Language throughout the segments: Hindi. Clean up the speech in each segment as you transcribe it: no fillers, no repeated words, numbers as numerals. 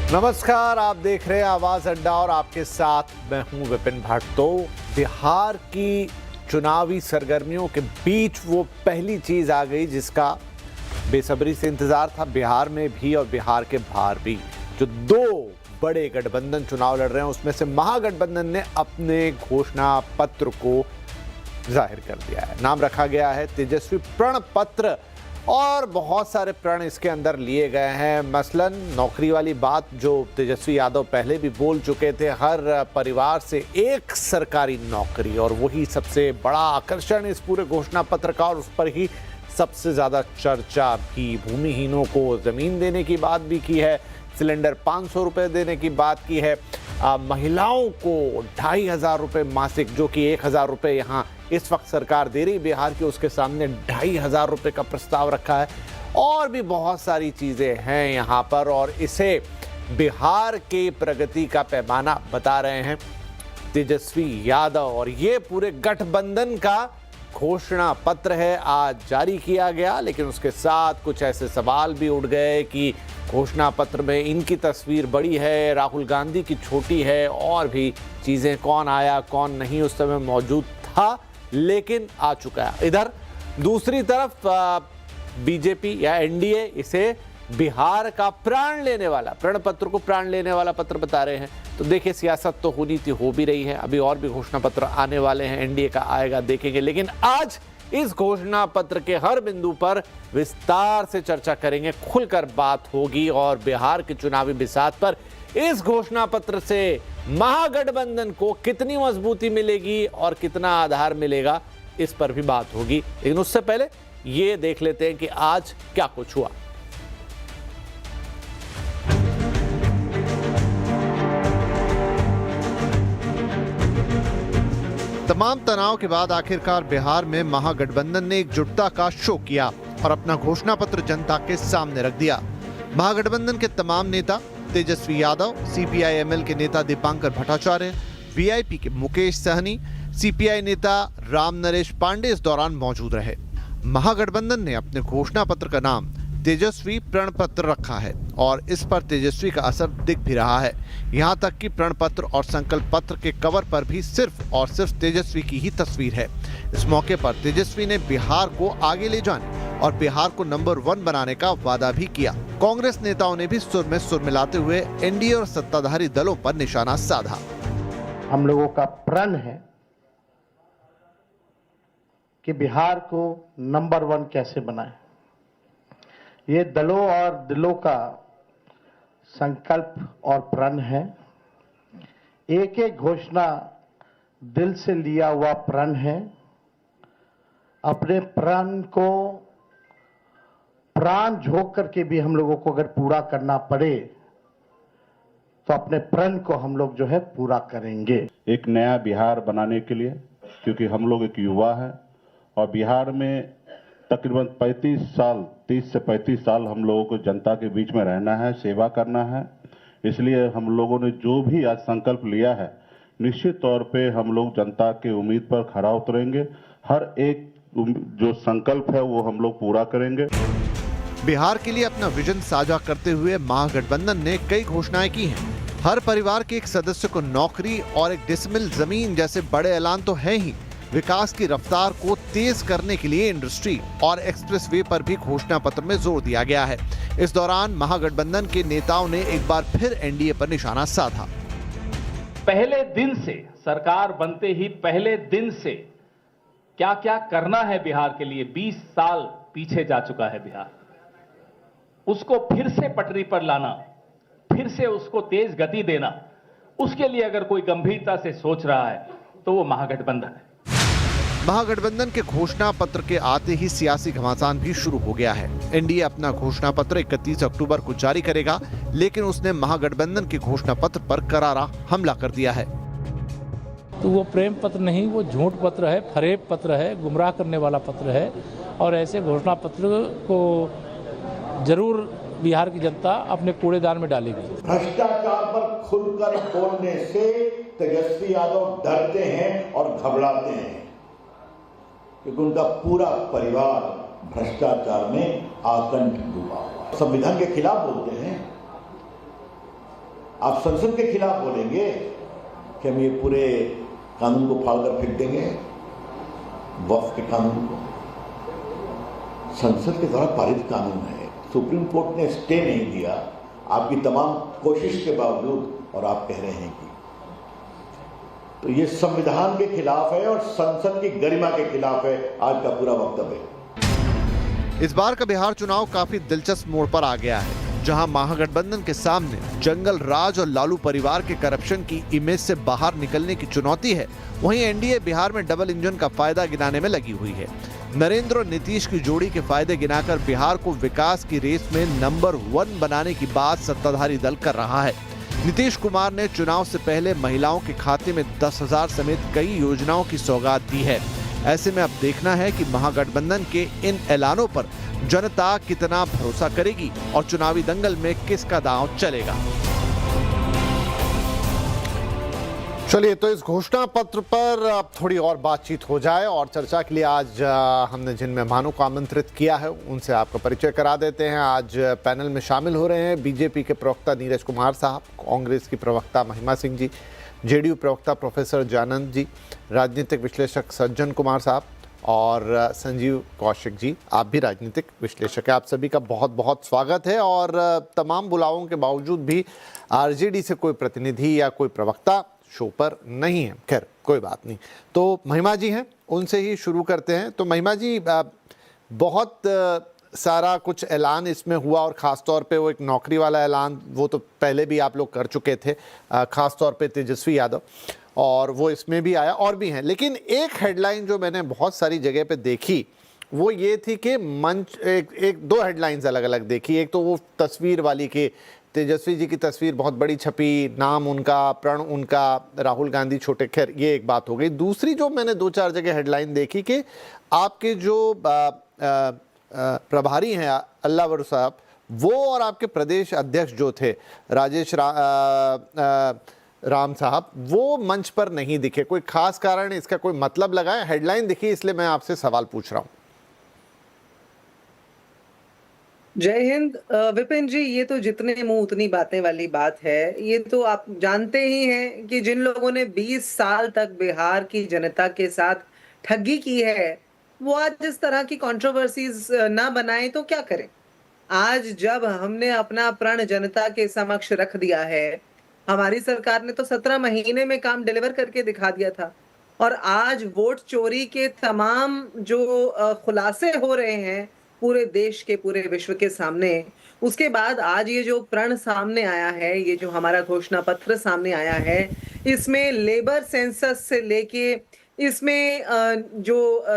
नमस्कार, आप देख रहे हैं आवाज अड्डा और आपके साथ मैं हूं विपिन भट्ट। तो बिहार की चुनावी सरगर्मियों के बीच वो पहली चीज आ गई जिसका बेसब्री से इंतजार था, बिहार में भी और बिहार के बाहर भी। जो दो बड़े गठबंधन चुनाव लड़ रहे हैं उसमें से महागठबंधन ने अपने घोषणा पत्र को जाहिर कर दिया है। नाम रखा गया है तेजस्वी प्रण पत्र और बहुत सारे प्रण इसके अंदर लिए गए हैं। मसलन नौकरी वाली बात जो तेजस्वी यादव पहले भी बोल चुके थे, हर परिवार से एक सरकारी नौकरी, और वही सबसे बड़ा आकर्षण इस पूरे घोषणा पत्र का, और उस पर ही सबसे ज़्यादा चर्चा भी। भूमिहीनों को ज़मीन देने की बात भी की है, सिलेंडर 500 रुपये देने की बात की है, महिलाओं को 2500 रुपये मासिक, जो कि 1000 रुपये यहाँ इस वक्त सरकार दे रही बिहार की, उसके सामने 2500 रुपये का प्रस्ताव रखा है। और भी बहुत सारी चीज़ें हैं यहाँ पर, और इसे बिहार के प्रगति का पैमाना बता रहे हैं तेजस्वी यादव। और ये पूरे गठबंधन का घोषणा पत्र है, आज जारी किया गया। लेकिन उसके साथ कुछ ऐसे सवाल भी उठ गए कि घोषणा पत्र में इनकी तस्वीर बड़ी है, राहुल गांधी की छोटी है, और भी चीज़ें, कौन आया कौन नहीं उस समय मौजूद था लेकिन आ चुका है। इधर दूसरी तरफ बीजेपी या एनडीए इसे बिहार का प्राण लेने वाला, प्रण पत्र को प्राण लेने वाला पत्र बता रहे हैं। तो देखिए, सियासत तो होनी थी, हो भी रही है, अभी और भी घोषणा पत्र आने वाले हैं, एनडीए का आएगा, देखेंगे। लेकिन आज इस घोषणा पत्र के हर बिंदु पर विस्तार से चर्चा करेंगे, खुलकर बात होगी, और बिहार के चुनावी बिसात पर इस घोषणा पत्र से महागठबंधन को कितनी मजबूती मिलेगी और कितना आधार मिलेगा, इस पर भी बात होगी। लेकिन उससे पहले ये देख लेते हैं कि आज क्या कुछ हुआ। तमाम तनाव के बाद आखिरकार बिहार में महागठबंधन ने एकजुटता का शो किया और अपना घोषणा पत्र जनता के सामने रख दिया। महागठबंधन के तमाम नेता, तेजस्वी यादव, सीपीआई-एमएल के नेता दीपांकर भट्टाचार्य, वीआईपी के मुकेश सहनी, सीपीआई नेता राम नरेश पांडे इस दौरान मौजूद रहे। महागठबंधन ने अपने घोषणा पत्र का नाम तेजस्वी प्रण पत्र रखा है और इस पर तेजस्वी का असर दिख भी रहा है। यहाँ तक कि प्रण पत्र और संकल्प पत्र के कवर पर भी सिर्फ और सिर्फ तेजस्वी की ही तस्वीर है। इस मौके पर तेजस्वी ने बिहार को आगे ले जाने और बिहार को नंबर 1 बनाने का वादा भी किया। कांग्रेस नेताओं ने भी सुर में सुर मिलाते हुए एनडीए और सत्ताधारी दलों पर निशाना साधा। हम लोगों का प्रण है कि बिहार को नंबर 1 कैसे बनाए। ये दलों और दिलों का संकल्प और प्रण है। एक एक घोषणा दिल से लिया हुआ प्रण है। अपने प्रण को प्राण झोंक करके भी हम लोगों को अगर पूरा करना पड़े तो अपने प्रण को हम लोग जो है पूरा करेंगे। एक नया बिहार बनाने के लिए, क्योंकि हम लोग एक युवा है और बिहार में तकरीबन 30 से 35 साल हम लोगों को जनता के बीच में रहना है, सेवा करना है। इसलिए हम लोगों ने जो भी आज संकल्प लिया है, निश्चित तौर पे हम लोग जनता के उम्मीद पर खरा उतरेंगे। हर एक जो संकल्प है वो हम लोग पूरा करेंगे। बिहार के लिए अपना विजन साझा करते हुए महागठबंधन ने कई घोषणाएं की हैं। हर परिवार के एक सदस्य को नौकरी और 1 डिसमिल जमीन जैसे बड़े ऐलान तो हैं ही। विकास की रफ्तार को तेज करने के लिए इंडस्ट्री और एक्सप्रेसवे पर भी घोषणा पत्र में जोर दिया गया है। इस दौरान महागठबंधन के नेताओं ने एक बार फिर एनडीए पर निशाना साधा। पहले दिन से, सरकार बनते ही पहले दिन से क्या क्या करना है बिहार के लिए, 20 साल पीछे जा चुका है बिहार, उसको फिर से पटरी पर लाना, फिर से उसको तेज गति देना, उसके लिए अगर कोई गंभीरता से सोच रहा है तो वो महागठबंधन है। महागठबंधन के घोषणा पत्र के आते ही सियासी घमासान भी शुरू हो गया है। एनडीए अपना घोषणा पत्र 31 अक्टूबर को जारी करेगा, लेकिन उसने महागठबंधन के घोषणा पत्र पर करारा हमला कर दिया है। तो वो प्रेम पत्र नहीं, वो झूठ पत्र है, फरेब पत्र है, गुमराह करने वाला पत्र है, और ऐसे घोषणा पत्र को जरूर बिहार की जनता अपने कूड़ेदान में डालेगी। भ्रष्टाचार पर खुलकर बोलने से तेजस्वी यादव डरते हैं और घबराते हैं, क्योंकि उनका पूरा परिवार भ्रष्टाचार में आतंक डूबा हुआ। संविधान के खिलाफ बोलते हैं, आप संसद के खिलाफ बोलेंगे कि हम ये पूरे कानून को फाड़ कर फेंक देंगे, वक्फ के कानून को। संसद के द्वारा पारित कानून है, सुप्रीम कोर्ट ने स्टे नहीं दिया आपकी तमाम कोशिश के बावजूद, और आप कह रहे हैं कि तो ये संविधान के खिलाफ है और संसद की गरिमा के खिलाफ है आज का पूरा वक्तव्य। इस बार का बिहार चुनाव काफी दिलचस्प मोड़ पर आ गया है, जहां महागठबंधन के सामने जंगल राज और लालू परिवार के करप्शन की इमेज से बाहर निकलने की चुनौती है, वहीं एनडीए बिहार में डबल इंजन का फायदा गिनाने में लगी हुई है। नरेंद्र और नीतीश की जोड़ी के फायदे गिनाकर बिहार को विकास की रेस में नंबर 1 बनाने की बात सत्ताधारी दल कर रहा है। नीतीश कुमार ने चुनाव से पहले महिलाओं के खाते में 10,000 समेत कई योजनाओं की सौगात दी है। ऐसे में अब देखना है कि महागठबंधन के इन ऐलानों पर जनता कितना भरोसा करेगी और चुनावी दंगल में किसका दांव चलेगा। चलिए, तो इस घोषणा पत्र पर अब थोड़ी और बातचीत हो जाए, और चर्चा के लिए आज हमने जिन मेहमानों को आमंत्रित किया है उनसे आपका परिचय करा देते हैं। आज पैनल में शामिल हो रहे हैं बीजेपी के प्रवक्ता नीरज कुमार साहब, कांग्रेस की प्रवक्ता महिमा सिंह जी, जेडीयू प्रवक्ता प्रोफेसर जानंद जी, राजनीतिक विश्लेषक सज्जन कुमार साहब और संजीव कौशिक जी। आप भी राजनीतिक विश्लेषक हैं। आप सभी का बहुत बहुत स्वागत है। और तमाम बुलावों के बावजूद भी आरजेडी से कोई प्रतिनिधि या कोई प्रवक्ता शो पर नहीं है। खैर, कोई बात नहीं। तो महिमा जी हैं, उनसे ही शुरू करते हैं। तो महिमा जी, बहुत सारा कुछ ऐलान इसमें हुआ, और ख़ास तौर पे वो एक नौकरी वाला ऐलान, वो तो पहले भी आप लोग कर चुके थे, ख़ास तौर पे तेजस्वी यादव, और वो इसमें भी आया, और भी हैं। लेकिन एक हेडलाइन जो मैंने बहुत सारी जगह पे देखी वो ये थी कि मंच दो हेडलाइंस अलग अलग देखी। एक तो वो तस्वीर वाली कि तेजस्वी जी की तस्वीर बहुत बड़ी छपी, नाम उनका, प्रण उनका, राहुल गांधी छोटे, खैर ये एक बात हो गई। दूसरी जो मैंने 2-4 जगह हेडलाइन देखी कि आपके जो प्रभारी हैं अल्लावर साहब, वो और आपके प्रदेश अध्यक्ष जो थे राजेश राम साहब, वो मंच पर नहीं दिखे। कोई खास कारण है, इसका कोई मतलब लगाए? हेडलाइन दिखी, इसलिए मैं आपसे सवाल पूछ रहा हूँ। जय हिंद। विपिन जी, ये तो जितने मुंह उतनी बातें वाली बात है। ये तो आप जानते ही हैं कि जिन लोगों ने 20 साल तक बिहार की जनता के साथ ठगी की है, वो आज इस तरह की कंट्रोवर्सीज ना बनाएं तो क्या करें। आज जब हमने अपना प्रण जनता के समक्ष रख दिया है, हमारी सरकार ने तो 17 महीने में काम डिलीवर करके दिखा दिया था, और आज वोट चोरी के तमाम जो खुलासे हो रहे हैं पूरे देश के, पूरे विश्व के सामने, उसके बाद आज ये जो प्रण सामने आया है, ये जो हमारा घोषणा पत्र सामने आया है, इसमें लेबर सेंसस से लेके, इसमें जो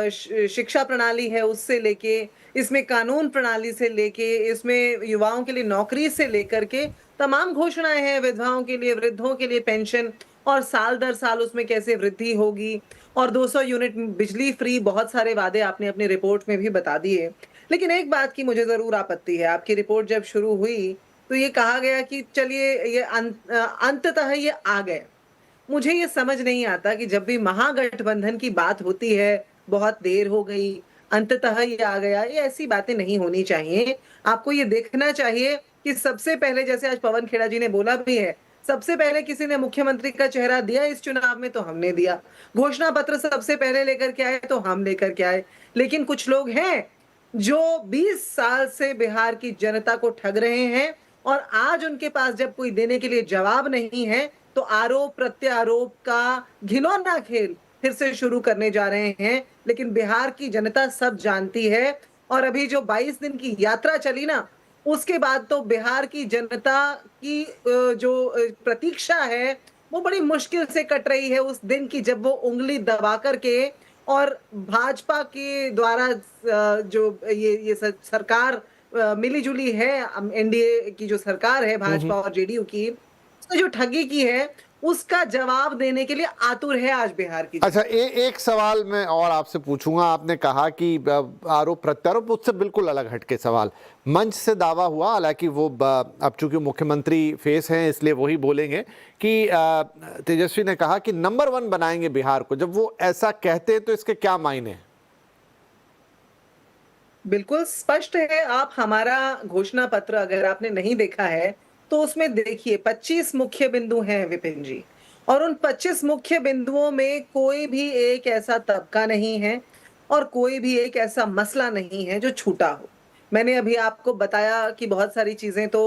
शिक्षा प्रणाली है उससे लेके, इसमें कानून प्रणाली से लेके, इसमें युवाओं के लिए नौकरी से लेकर के तमाम घोषणाएं हैं, विधवाओं के लिए, वृद्धों के लिए पेंशन, और साल दर साल उसमें कैसे वृद्धि होगी, और 200 यूनिट बिजली फ्री, बहुत सारे वादे आपने अपनी रिपोर्ट में भी बता दिए। लेकिन एक बात की मुझे जरूर आपत्ति है। आपकी रिपोर्ट जब शुरू हुई तो ये कहा गया कि चलिए ये अंततः ये आ गए। मुझे ये समझ नहीं आता कि जब भी महागठबंधन की बात होती है, बहुत देर हो गई, अंततः ये आ गया, ये ऐसी बातें नहीं होनी चाहिए। आपको ये देखना चाहिए कि सबसे पहले, जैसे आज पवन खेड़ा जी ने बोला भी है, सबसे पहले किसी ने मुख्यमंत्री का चेहरा दिया इस चुनाव में तो हमने दिया। घोषणा पत्र सबसे पहले लेकर के आए तो हम लेकर के आए। लेकिन कुछ लोग हैं जो 20 साल से बिहार की जनता को ठग रहे हैं, और आज उनके पास जब कोई देने के लिए जवाब नहीं है तो आरोप प्रत्यारोप का घिनौना खेल फिर से शुरू करने जा रहे हैं। लेकिन बिहार की जनता सब जानती है, और अभी जो 22 दिन की यात्रा चली ना, उसके बाद तो बिहार की जनता की जो प्रतीक्षा है वो बड़ी मुश्किल से कट रही है उस दिन की, जब वो उंगली दबा करके, और भाजपा के द्वारा जो ये सरकार मिली-जुली है, एनडीए की जो सरकार है, भाजपा और जेडीयू की, उसने जो ठगी की है उसका जवाब देने के लिए आतुर है आज बिहार की। अच्छा, एक सवाल मैं और आपसे पूछूंगा। आपने कहा कि आरोप प्रत्यारोप, उससे बिल्कुल अलग हटके सवाल। मंच से दावा हुआ, हालांकि वो अब चूंकि मुख्यमंत्री फेस हैं इसलिए वही बोलेंगे, कि तेजस्वी ने कहा कि नंबर 1 बनाएंगे बिहार को। जब वो ऐसा कहते हैं तो इसके क्या मायने हैं? बिल्कुल स्पष्ट है। आप हमारा घोषणा पत्र अगर आपने नहीं देखा है तो उसमें देखिए 25 मुख्य बिंदु हैं विपिन जी, और उन 25 मुख्य बिंदुओं में कोई भी एक ऐसा तबका नहीं है और कोई भी एक ऐसा मसला नहीं है जो छूटा हो। मैंने अभी आपको बताया कि बहुत सारी चीजें तो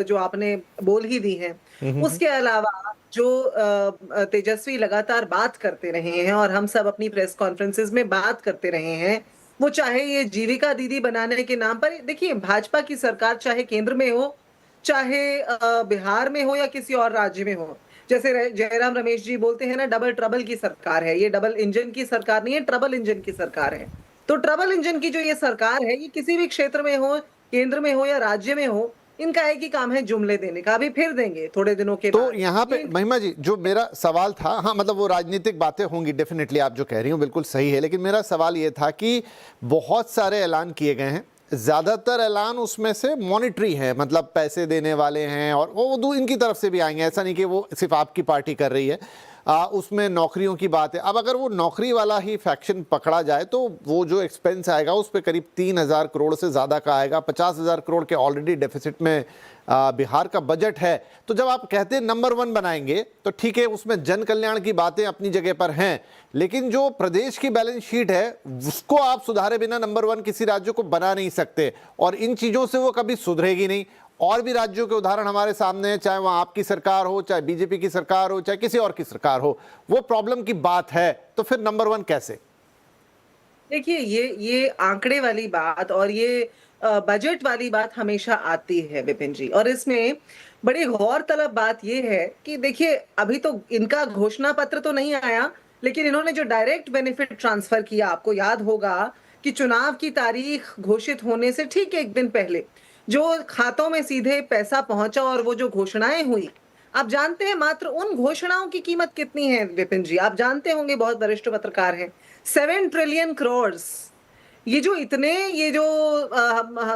जो आपने बोल ही दी हैं। उसके अलावा जो तेजस्वी लगातार बात करते रहे हैं और हम सब अपनी प्रेस कॉन्फ्रेंसेस में बात करते रहे हैं, वो चाहे ये जीविका दीदी बनाने के नाम पर, देखिए भाजपा की सरकार चाहे केंद्र में हो, चाहे बिहार में हो या किसी और राज्य में हो, जैसे जयराम रमेश जी बोलते हैं ना, डबल ट्रबल की सरकार है ये, डबल इंजन की सरकार नहीं है, ट्रबल इंजन की सरकार है। तो ट्रबल इंजन की जो ये सरकार है, ये किसी भी क्षेत्र में हो, केंद्र में हो या राज्य में हो, इनका एक ही काम है जुमले देने का। अभी फिर देंगे थोड़े दिनों के तो बाद। यहाँ पे महिमा जी, जो मेरा सवाल था, हाँ मतलब वो राजनीतिक बातें होंगी डेफिनेटली, आप जो कह रही हो बिल्कुल सही है, लेकिन मेरा सवाल ये था कि बहुत सारे ऐलान किए गए हैं, ज़्यादातर ऐलान उसमें से मॉनिटरी है, मतलब पैसे देने वाले हैं, और वो इनकी तरफ से भी आएंगे, ऐसा नहीं कि वो सिर्फ आपकी पार्टी कर रही है। उसमें नौकरियों की बात है। अब अगर वो नौकरी वाला ही फैक्शन पकड़ा जाए तो वो जो एक्सपेंस आएगा उस पर करीब 3,000 करोड़ से ज़्यादा का आएगा। 50,000 करोड़ के ऑलरेडी डेफिसिट में बिहार का बजट है। तो जब आप कहते हैं नंबर 1 बनाएंगे तो ठीक है, उसमें जन कल्याण की बातें अपनी जगह पर हैं, लेकिन जो प्रदेश की बैलेंस शीट है उसको आप सुधारे बिना नंबर 1 किसी राज्य को बना नहीं सकते, और इन चीज़ों से वो कभी सुधरेगी नहीं। और भी राज्यों के उदाहरण हमारे सामने हैं, चाहे वहाँ आपकी सरकार हो, चाहे बीजेपी की सरकार हो, चाहे किसी और की सरकार हो, वो प्रॉब्लम की बात है। तो फिर नंबर 1 कैसे? देखिए ये आंकड़े वाली बात और ये बजट वाली बात हमेशा आती है विपिन जी, और इसमें बड़ी गौरतलब बात ये है कि देखिए अभी तो इनका घोषणा पत्र तो नहीं आया, लेकिन इन्होंने जो डायरेक्ट बेनिफिट ट्रांसफर किया, आपको याद होगा कि चुनाव की तारीख घोषित होने से ठीक एक दिन पहले जो खातों में सीधे पैसा पहुंचा और वो जो घोषणाएं हुई, आप जानते हैं मात्र उन घोषणाओं की कीमत कितनी है विपिन जी? आप जानते होंगे, बहुत वरिष्ठ पत्रकार हैं, 7 ट्रिलियन करोड़। ये जो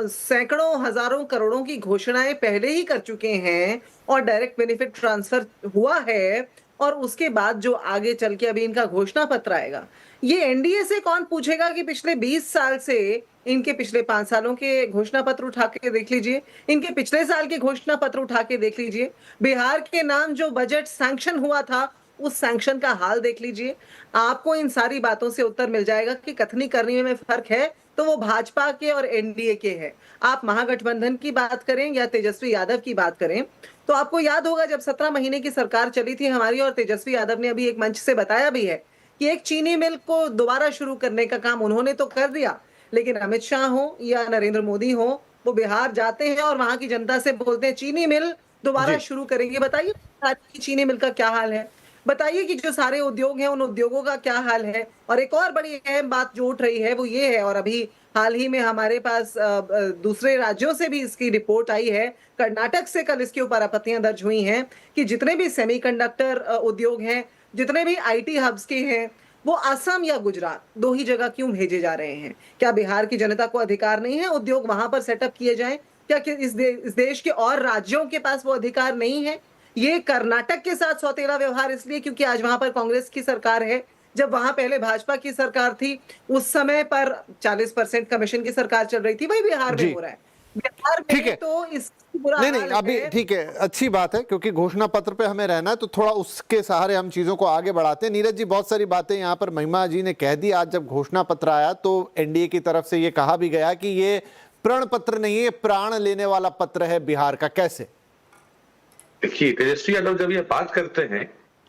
सैकड़ों हजारों करोड़ों की घोषणाएं पहले ही कर चुके हैं और डायरेक्ट बेनिफिट ट्रांसफर हुआ है, और उसके बाद जो आगे चल के अभी इनका घोषणा पत्र आएगा, ये एनडीए से कौन पूछेगा कि पिछले 20 साल से इनके पिछले 5 सालों के घोषणा पत्र उठा के देख लीजिए, इनके पिछले साल के घोषणा पत्र उठा के देख लीजिए, बिहार के नाम जो बजट सैंक्शन हुआ था उस सैंक्शन का हाल देख लीजिए। आपको इन सारी बातों से उत्तर मिल जाएगा कि कथनी करनी में फर्क है तो वो भाजपा के और एनडीए के है। आप महागठबंधन की बात करें या तेजस्वी यादव की बात करें, तो आपको याद होगा जब 17 महीने की सरकार चली थी हमारी, और तेजस्वी यादव ने अभी एक मंच से बताया भी है कि एक चीनी मिल को दोबारा शुरू करने का काम उन्होंने तो कर दिया, लेकिन अमित शाह हो या नरेंद्र मोदी हो, वो बिहार जाते हैं और वहां की जनता से बोलते हैं चीनी मिल दोबारा शुरू करेंगे। बताइए चीनी मिल का क्या हाल है, बताइए कि जो सारे उद्योग हैं उन उद्योगों का क्या हाल है। और एक और बड़ी अहम बात जो उठ रही है वो ये है, और अभी हाल ही में हमारे पास दूसरे राज्यों से भी इसकी रिपोर्ट आई है, कर्नाटक से कल इसके ऊपर आपत्तियां दर्ज हुई हैं कि जितने भी सेमीकंडक्टर उद्योग हैं, जितने भी आईटी हब्स के हैं, वो असम या गुजरात 2 ही जगह क्यों भेजे जा रहे हैं? क्या बिहार की जनता को अधिकार नहीं है उद्योग वहां पर सेटअप किए जाएं? क्या इस देश के और राज्यों के पास वो अधिकार नहीं है? ये कर्नाटक के साथ सौतेला व्यवहार इसलिए क्योंकि आज वहां पर कांग्रेस की सरकार है, जब वहां पहले भाजपा की सरकार थी उस समय पर 40% कमीशन की सरकार चल रही थी, वही बिहार में हो रहा है। बिहार में तो इस नहीं अभी ठीक है, अच्छी बात है, क्योंकि घोषणा पत्र पे हमें रहना है तो थोड़ा उसके सहारे हम चीजों को आगे बढ़ाते हैं। नीरज जी, बहुत सारी बातें यहाँ पर महिमा जी ने कह दी। आज जब घोषणा पत्र आया तो एनडीए की तरफ से ये कहा भी गया कि ये प्रण पत्र नहीं है, प्राण लेने वाला पत्र है बिहार का। कैसे? देखिए, तेजस्वी यादव जब ये बात करते हैं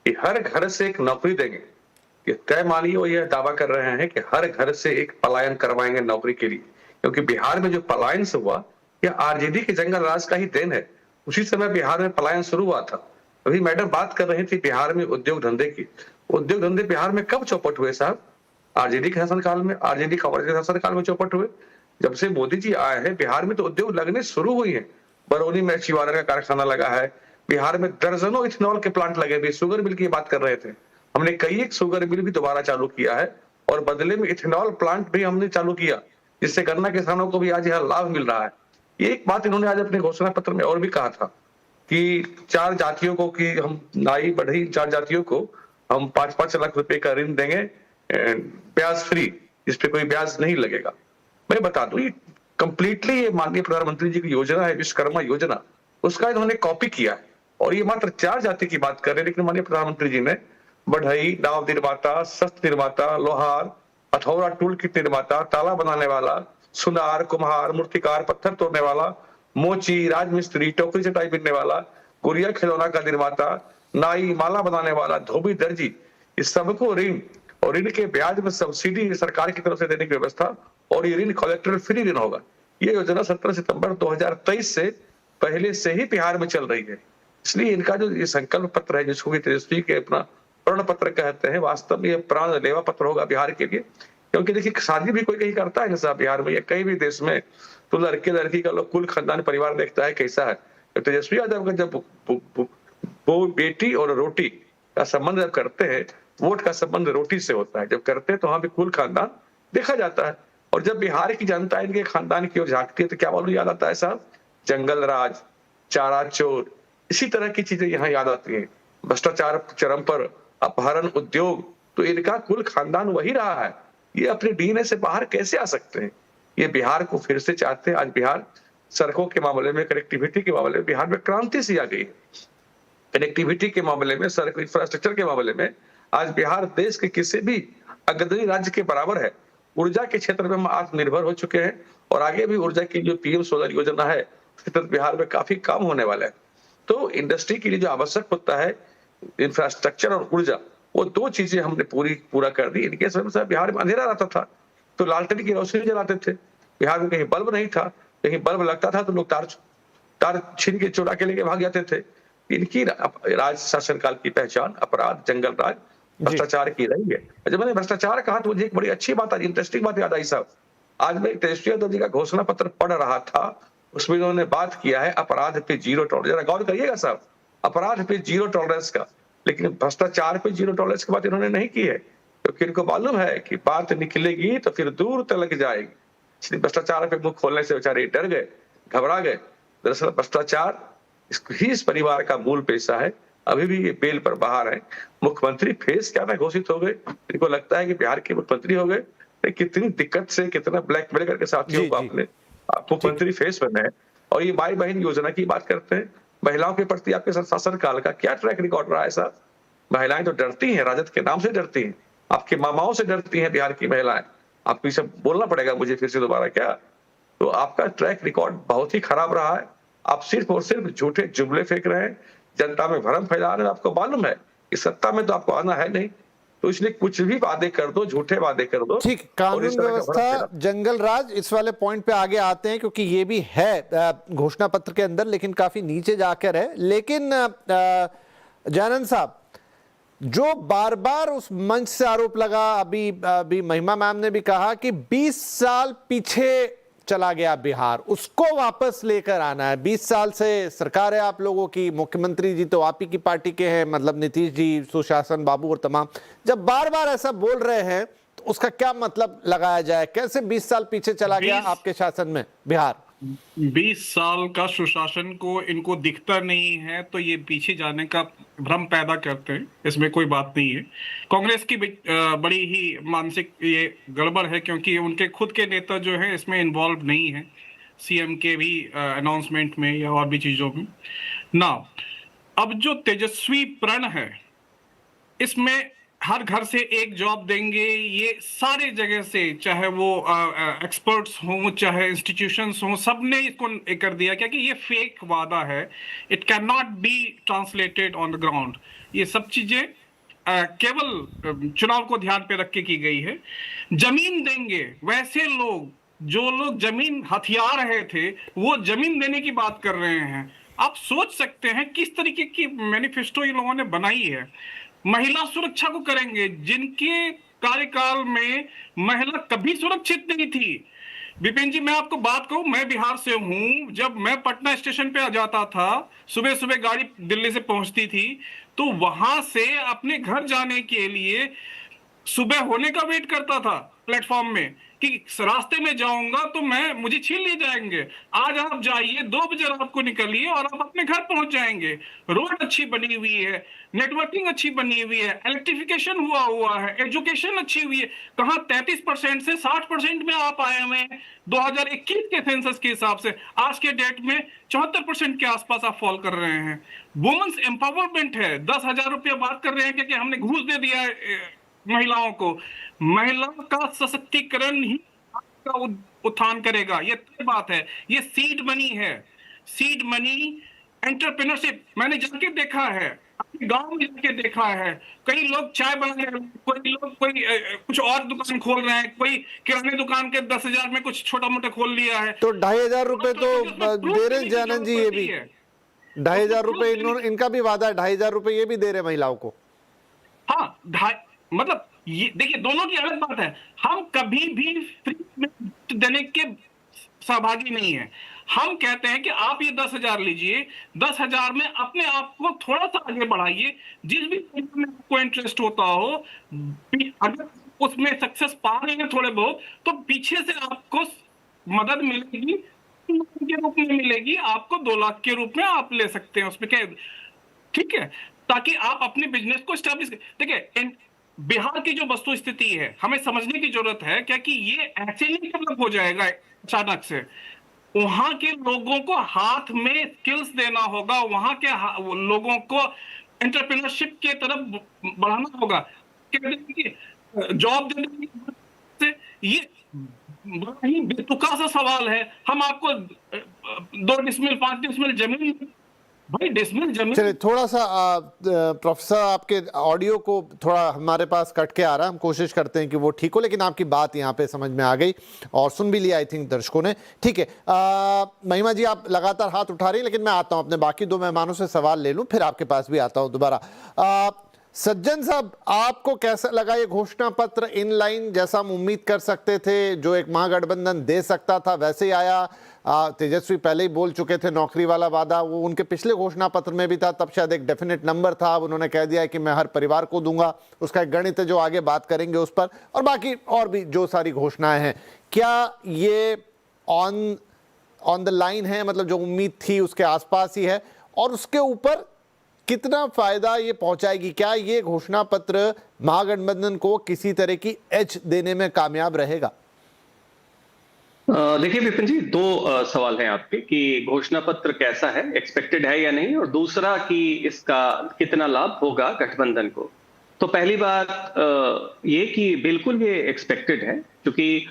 कि हर घर से एक नौकरी देंगे, ये तय मानिए वो यह दावा कर रहे हैं कि हर घर से एक पलायन करवाएंगे नौकरी के लिए, क्योंकि बिहार में जो पलायन से हुआ यह आरजेडी के जंगल राज का ही देन है। उसी समय बिहार में पलायन शुरू हुआ था। अभी मैडम बात कर रही थी बिहार में उद्योग धंधे की। उद्योग धंधे बिहार में कब चौपट हुए साहब? आरजेडी के शासनकाल में, आरजेडी कांग्रेस के शासनकाल में चौपट हुए। जब से मोदी जी आए हैं बिहार में तो उद्योग लगने शुरू हुई है। बरौनी में चिवारा का कारखाना लगा है, बिहार में दर्जनों इथेनॉल के प्लांट लगे हुए। शुगर मिल की बात कर रहे थे, हमने कई एक शुगर मिल भी दोबारा चालू किया है, और बदले में इथेनॉल प्लांट भी हमने चालू किया, जिससे गन्ना किसानों को भी आज यह लाभ मिल रहा है। ये एक बात इन्होंने आज अपने घोषणा पत्र में और भी कहा था कि 4 जातियों को, कि हम नाई बढ़ई 4 जातियों को हम 5-5 लाख रुपए का ऋण देंगे ब्याज फ्री, जिसपे कोई ब्याज नहीं लगेगा। मैं बता दूं, ये कंप्लीटली ये माननीय प्रधानमंत्री जी की योजना है, विश्वकर्मा योजना। उसका इन्होंने कॉपी किया है। और ये मात्र 4 जाति की बात कर रहे हैं, लेकिन माननीय प्रधानमंत्री जी ने बढ़ई, नाव निर्माता, शस्त्र निर्माता, लोहार, हथौड़ा टूल किट निर्माता, ताला बनाने वाला, सुनार, कुम्हार, मूर्तिकार, पत्थर तोड़ने वाला, मोची, राजमिस्त्री, टोकरी चटाई बिनने वाला, गुड़िया खिलौना का निर्माता, नाई, माला बनाने वाला, धोबी, दर्जी, इस सबको ऋण और ऋण के ब्याज में सब्सिडी सरकार की तरफ से देने की व्यवस्था, और ये ऋण कोलेक्टर फ्री ऋण होगा। ये योजना 17 सितंबर 2023 से पहले से ही बिहार में चल रही है। इसलिए इनका जो ये संकल्प पत्र है, जिसको कि तेजस्वी के अपना प्रण पत्र कहते हैं, वास्तव में ये प्राण लेवा पत्र होगा बिहार के लिए। क्योंकि देखिए, शादी भी कोई कहीं करता है ना साहब बिहार में या कहीं भी देश में, तो लड़के लड़की का लोग कुल खानदान परिवार देखता है कैसा है। तो तेजस्वी यादव का जब वो बेटी और रोटी का संबंध जब करते हैं, वोट का संबंध रोटी से होता है, जब करते हैं तो वहां भी कुल खानदान देखा जाता है। और जब बिहार की जनता इनके खानदान की ओर झांकती है तो क्या मालूम याद आता है साहब? जंगल राज, चारा चोर, इसी तरह की चीजें यहाँ याद आती हैं। भ्रष्टाचार चरम पर, अपहरण, उद्योग, तो इनका कुल खानदान वही रहा है। ये अपने डीएनए से बाहर कैसे आ सकते हैं? ये बिहार को फिर से चाहते हैं। आज बिहार सड़कों के मामले में, कनेक्टिविटी के मामले में बिहार में क्रांति सी आ गई है। कनेक्टिविटी के मामले में, सड़क इंफ्रास्ट्रक्चर के मामले में आज बिहार देश के किसी भी अग्रणी राज्य के बराबर है। ऊर्जा के क्षेत्र में हम आत्मनिर्भर हो चुके हैं और आगे भी ऊर्जा की जो पीएम सोलर योजना है उसके तहत बिहार में काफी काम होने वाला है। तो इंडस्ट्री के लिए जो आवश्यक होता है, इंफ्रास्ट्रक्चर और ऊर्जा, वो 2 चीजें हमने पूरा कर दी। इनके समय से बिहार में अंधेरा रहता था तो लालटेन की रोशनी जलाते थे। बिहार में कहीं बल्ब नहीं था, कहीं बल्ब लगता था तो लोग तार छीन के चुरा के लेके भाग जाते थे। इनकी राज शासन काल की पहचान अपराध, जंगल राज, भ्रष्टाचार की रही है। जब मैंने भ्रष्टाचार कहा तो मुझे एक बड़ी अच्छी बात आज, इंटरेस्टिंग बात याद आई साहब। आज मैं तेजस्वी यादव जी का घोषणा पत्र पढ़ रहा था, उसमें उन्होंने बात किया है अपराध पे 0 टॉलरेंस। जरा गौर करिएगा साहब, अपराध पे 0 टॉलरेंस का, लेकिन भ्रष्टाचार पे 0 टॉलरेंस की बात इन्होंने नहीं की है, क्योंकि इनको मालूम है कि बात निकलेगी तो फिर दूर तक जाएगी। इसलिए भ्रष्टाचार पे मुंह खोलने से बेचारे डर गए, घबरा गए। दरअसल भ्रष्टाचार इस परिवार का मूल पेशा है। अभी भी ये बेल पर बाहर है। मुख्यमंत्री फेस क्या ना घोषित हो गए, इनको लगता है कि बिहार के मुख्यमंत्री हो गए। कितनी दिक्कत से, कितना ब्लैकमेल करके साथियों को आपने मुख्यमंत्री फेस बने हैं। और ये माई बहन योजना की बात करते हैं। महिलाओं के प्रति आपके शासन काल का क्या ट्रैक रिकॉर्ड रहा है साहब? महिलाएं तो डरती हैं, राजद के नाम से डरती हैं, आपके मामाओं से डरती हैं बिहार की महिलाएं। आपको ये सब बोलना पड़ेगा मुझे फिर से दोबारा क्या? तो आपका ट्रैक रिकॉर्ड बहुत ही खराब रहा है। आप सिर्फ और सिर्फ झूठे जुमले फेंक रहे हैं, जनता में भ्रम फैला रहे हैं। आपको मालूम है कि सत्ता में तो आपको आना है नहीं, तो इसलिए कुछ भी वादे कर दो, झूठे वादे कर दो। ठीक, कानून व्यवस्था, जंगल राज, इस वाले पॉइंट पे आगे आते हैं क्योंकि ये भी है घोषणा पत्र के अंदर, लेकिन काफी नीचे जाकर है। लेकिन जयनंद साहब, जो बार बार उस मंच से आरोप लगा, अभी महिमा मैम ने भी कहा कि 20 साल पीछे चला गया बिहार, उसको वापस लेकर आना है। 20 साल से सरकार है आप लोगों की, मुख्यमंत्री जी तो आप ही की पार्टी के हैं, मतलब नीतीश जी, सुशासन बाबू और तमाम। जब बार बार ऐसा बोल रहे हैं तो उसका क्या मतलब लगाया जाए? कैसे 20 साल पीछे चला गया आपके शासन में बिहार? 20 साल का सुशासन को इनको दिखता नहीं है तो ये पीछे जाने का भ्रम पैदा करते हैं, इसमें कोई बात नहीं है। कांग्रेस की बड़ी ही मानसिक ये गड़बड़ है, क्योंकि उनके खुद के नेता जो है इसमें इन्वॉल्व नहीं है, सीएम के भी अनाउंसमेंट में या और भी चीजों में ना। अब जो तेजस्वी प्रण है, इसमें हर घर से एक जॉब देंगे, ये सारे जगह से, चाहे वो एक्सपर्ट्स हों, चाहे इंस्टीट्यूशंस हों, सब ने इसको कर दिया, क्योंकि ये फेक वादा है। It can not be translated on the ground. ये सब चीजें केवल चुनाव को ध्यान पे रख के की गई है। जमीन देंगे, वैसे लोग जो लोग जमीन हथिया रहे थे वो जमीन देने की बात कर रहे हैं। आप सोच सकते हैं किस तरीके की मैनिफेस्टो इन लोगों ने बनाई है। महिला सुरक्षा को करेंगे, जिनके कार्यकाल में महिला कभी सुरक्षित नहीं थी। विपिन जी, मैं आपको बात कहूं, मैं बिहार से हूं। जब मैं पटना स्टेशन पे आ जाता था, सुबह सुबह गाड़ी दिल्ली से पहुंचती थी, तो वहां से अपने घर जाने के लिए सुबह होने का वेट करता था प्लेटफॉर्म में। कि रास्ते में जाऊंगा तो मुझे छीन ले जाएंगे। आज आप जाइए, 2 बजे रात को निकलिए और आप अपने घर पहुंच जाएंगे। रोड अच्छी बनी हुई है, नेटवर्किंग अच्छी बनी हुई है, इलेक्ट्रिफिकेशन हुआ है, एजुकेशन अच्छी हुई है। कहां 33% से 60% में आप आए हुए हैं 2021 के सेंसस के हिसाब से। आज के डेट में 74% के आसपास आप फॉल कर रहे हैं। वुमेन्स एम्पावरमेंट है, 10,000 रुपया बात कर रहे हैं कि हमने घूस दे दिया है महिलाओं को। महिलाओं का सशक्तिकरण ही आपका उत्थान करेगा, ये तय बात है। ये सीड मनी है, सीड मनी एंटरप्रेन्योरशिप। मैंने जाके देखा है, अपने गांव में जाके देखा है, कई लोग चाय बना रहे हैं, कोई कुछ और दुकान खोल रहे हैं, कोई किराने दुकान के 10,000 में कुछ छोटा मोटा खोल लिया है। तो 2,500 रुपए तो दे रहे हैं जयानंद जी, ये भी 2,500 रुपए इनका भी वादा है, 2,500 रुपए ये भी दे रहे महिलाओं को। हाँ, मतलब ये देखिए, दोनों की अलग बात है। हम कभी भी फ्री में देने के सहभागी नहीं है। हम कहते हैं कि आप ये 10,000 लीजिए, 10,000 में अपने आप को थोड़ा सा आगे बढ़ाइए। जिस भी में आपको इंटरेस्ट होता हो, अगर उसमें सक्सेस पा रहे हैं थोड़े बहुत, तो पीछे से आपको मदद मिलेगी, के रूप में मिलेगी। आपको 2 लाख के रूप में आप ले सकते हैं उसमें, क्या ठीक है, ताकि आप अपने बिजनेस को स्टैब्लिश। देखिए, बिहार की जो वस्तु स्थिति है, हमें समझने की जरूरत है क्या कि ये ऐसे नहीं डेवलप हो जाएगा अचानक से। वहां के लोगों को हाथ में स्किल्स देना होगा, वहां के लोगों को एंटरप्रेन्योरशिप के तरफ बढ़ाना होगा। जॉब देने से ये बड़ा ही बेतुका सा सवाल है। हम आपको 2 डिसमिल 5 डिसमिल जमीन, भाई डिसमिल जमीन। चलिए, थोड़ा सा प्रोफेसर आपके ऑडियो को थोड़ा हमारे पास कट के आ रहा है, हम कोशिश करते हैं कि वो ठीक हो, लेकिन आपकी बात यहाँ पे समझ में आ गई और सुन भी लिया आई थिंक दर्शकों ने। ठीक है, महिमा जी आप लगातार हाथ उठा रही हैं, लेकिन मैं आता हूँ अपने बाकी 2 मेहमानों से सवाल ले लूँ, फिर आपके पास भी आता हूँ दोबारा। सज्जन साहब, आपको कैसा लगा ये घोषणा पत्र? इन लाइन जैसा हम उम्मीद कर सकते थे, जो एक महागठबंधन दे सकता था वैसे ही आया? तेजस्वी पहले ही बोल चुके थे नौकरी वाला वादा, वो उनके पिछले घोषणा पत्र में भी था, तब शायद एक डेफिनेट नंबर था। अब उन्होंने कह दिया है कि मैं हर परिवार को दूंगा। उसका एक गणित है जो आगे बात करेंगे उस पर, और बाकी और भी जो सारी घोषणाएं हैं। क्या ये ऑन द लाइन है, मतलब जो उम्मीद थी उसके आसपास ही है? और उसके ऊपर कितना फायदा ये पहुंचाएगी? क्या ये घोषणा पत्र महागठबंधन को किसी तरह की एज देने में कामयाब रहेगा? देखिए विपिन जी, 2 सवाल हैं आपके कि घोषणा पत्र कैसा है, एक्सपेक्टेड है या नहीं, और दूसरा कि इसका कितना लाभ होगा गठबंधन को। तो पहली बात ये कि बिल्कुल ये एक्सपेक्टेड है, क्योंकि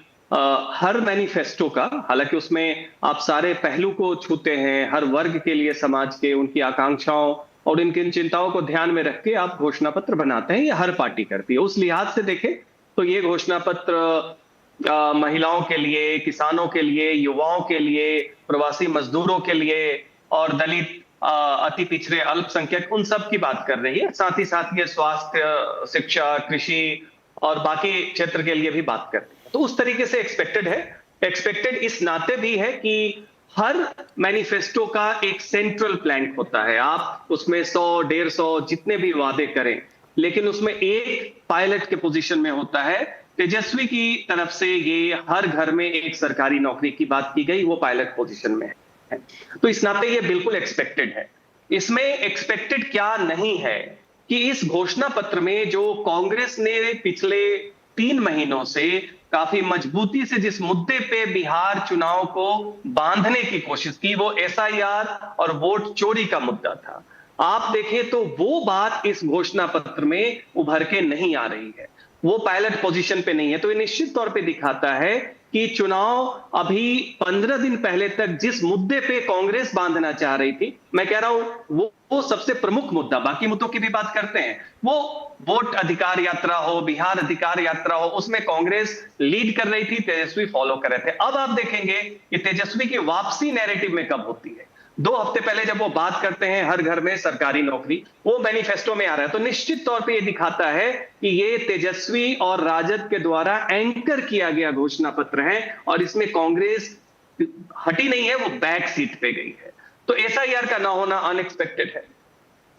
हर मैनिफेस्टो का, हालांकि उसमें आप सारे पहलू को छूते हैं, हर वर्ग के लिए समाज के उनकी आकांक्षाओं और इनकी चिंताओं को ध्यान में रख के आप घोषणा पत्र बनाते हैं। ये हर पार्टी करती है। उस लिहाज से देखें तो ये घोषणा पत्र महिलाओं के लिए, किसानों के लिए, युवाओं के लिए, प्रवासी मजदूरों के लिए और दलित, अति पिछड़े, अल्पसंख्यक, उन सब की बात कर रही है। साथ ही साथ ये स्वास्थ्य, शिक्षा, कृषि और बाकी क्षेत्र के लिए भी बात कर रही है। तो उस तरीके से एक्सपेक्टेड है। एक्सपेक्टेड इस नाते भी है कि हर मैनिफेस्टो का एक सेंट्रल प्लैंक होता है। आप उसमें 100, 150 जितने भी वादे करें, लेकिन उसमें एक पायलट के पोजीशन में होता है। तेजस्वी की तरफ से ये हर घर में एक सरकारी नौकरी की बात की गई, वो पायलट पोजीशन में है। तो इस नाते ये बिल्कुल एक्सपेक्टेड है। इसमें एक्सपेक्टेड क्या नहीं है कि इस घोषणा पत्र में जो कांग्रेस ने पिछले 3 महीनों से काफी मजबूती से जिस मुद्दे पे बिहार चुनाव को बांधने की कोशिश की, वो SIR और वोट चोरी का मुद्दा था। आप देखें तो वो बात इस घोषणा पत्र में उभर के नहीं आ रही है, वो पायलट पोजीशन पे नहीं है। तो ये निश्चित तौर पे दिखाता है कि चुनाव अभी 15 दिन पहले तक जिस मुद्दे पे कांग्रेस बांधना चाह रही थी, मैं कह रहा हूं वो सबसे प्रमुख मुद्दा, बाकी मुद्दों की भी बात करते हैं, वो वोट अधिकार यात्रा हो, बिहार अधिकार यात्रा हो, उसमें कांग्रेस लीड कर रही थी, तेजस्वी फॉलो कर रहे थे। अब आप देखेंगे कि तेजस्वी की वापसी नैरेटिव में कब होती है। 2 हफ्ते पहले जब वो बात करते हैं हर घर में सरकारी नौकरी, वो मैनिफेस्टो में आ रहा है। तो निश्चित तौर पे ये दिखाता है कि ये तेजस्वी और राजद के द्वारा एंकर किया गया घोषणा पत्र है और इसमें कांग्रेस हटी नहीं है, वो बैक सीट पे गई है। तो SIR का ना होना अनएक्सपेक्टेड है।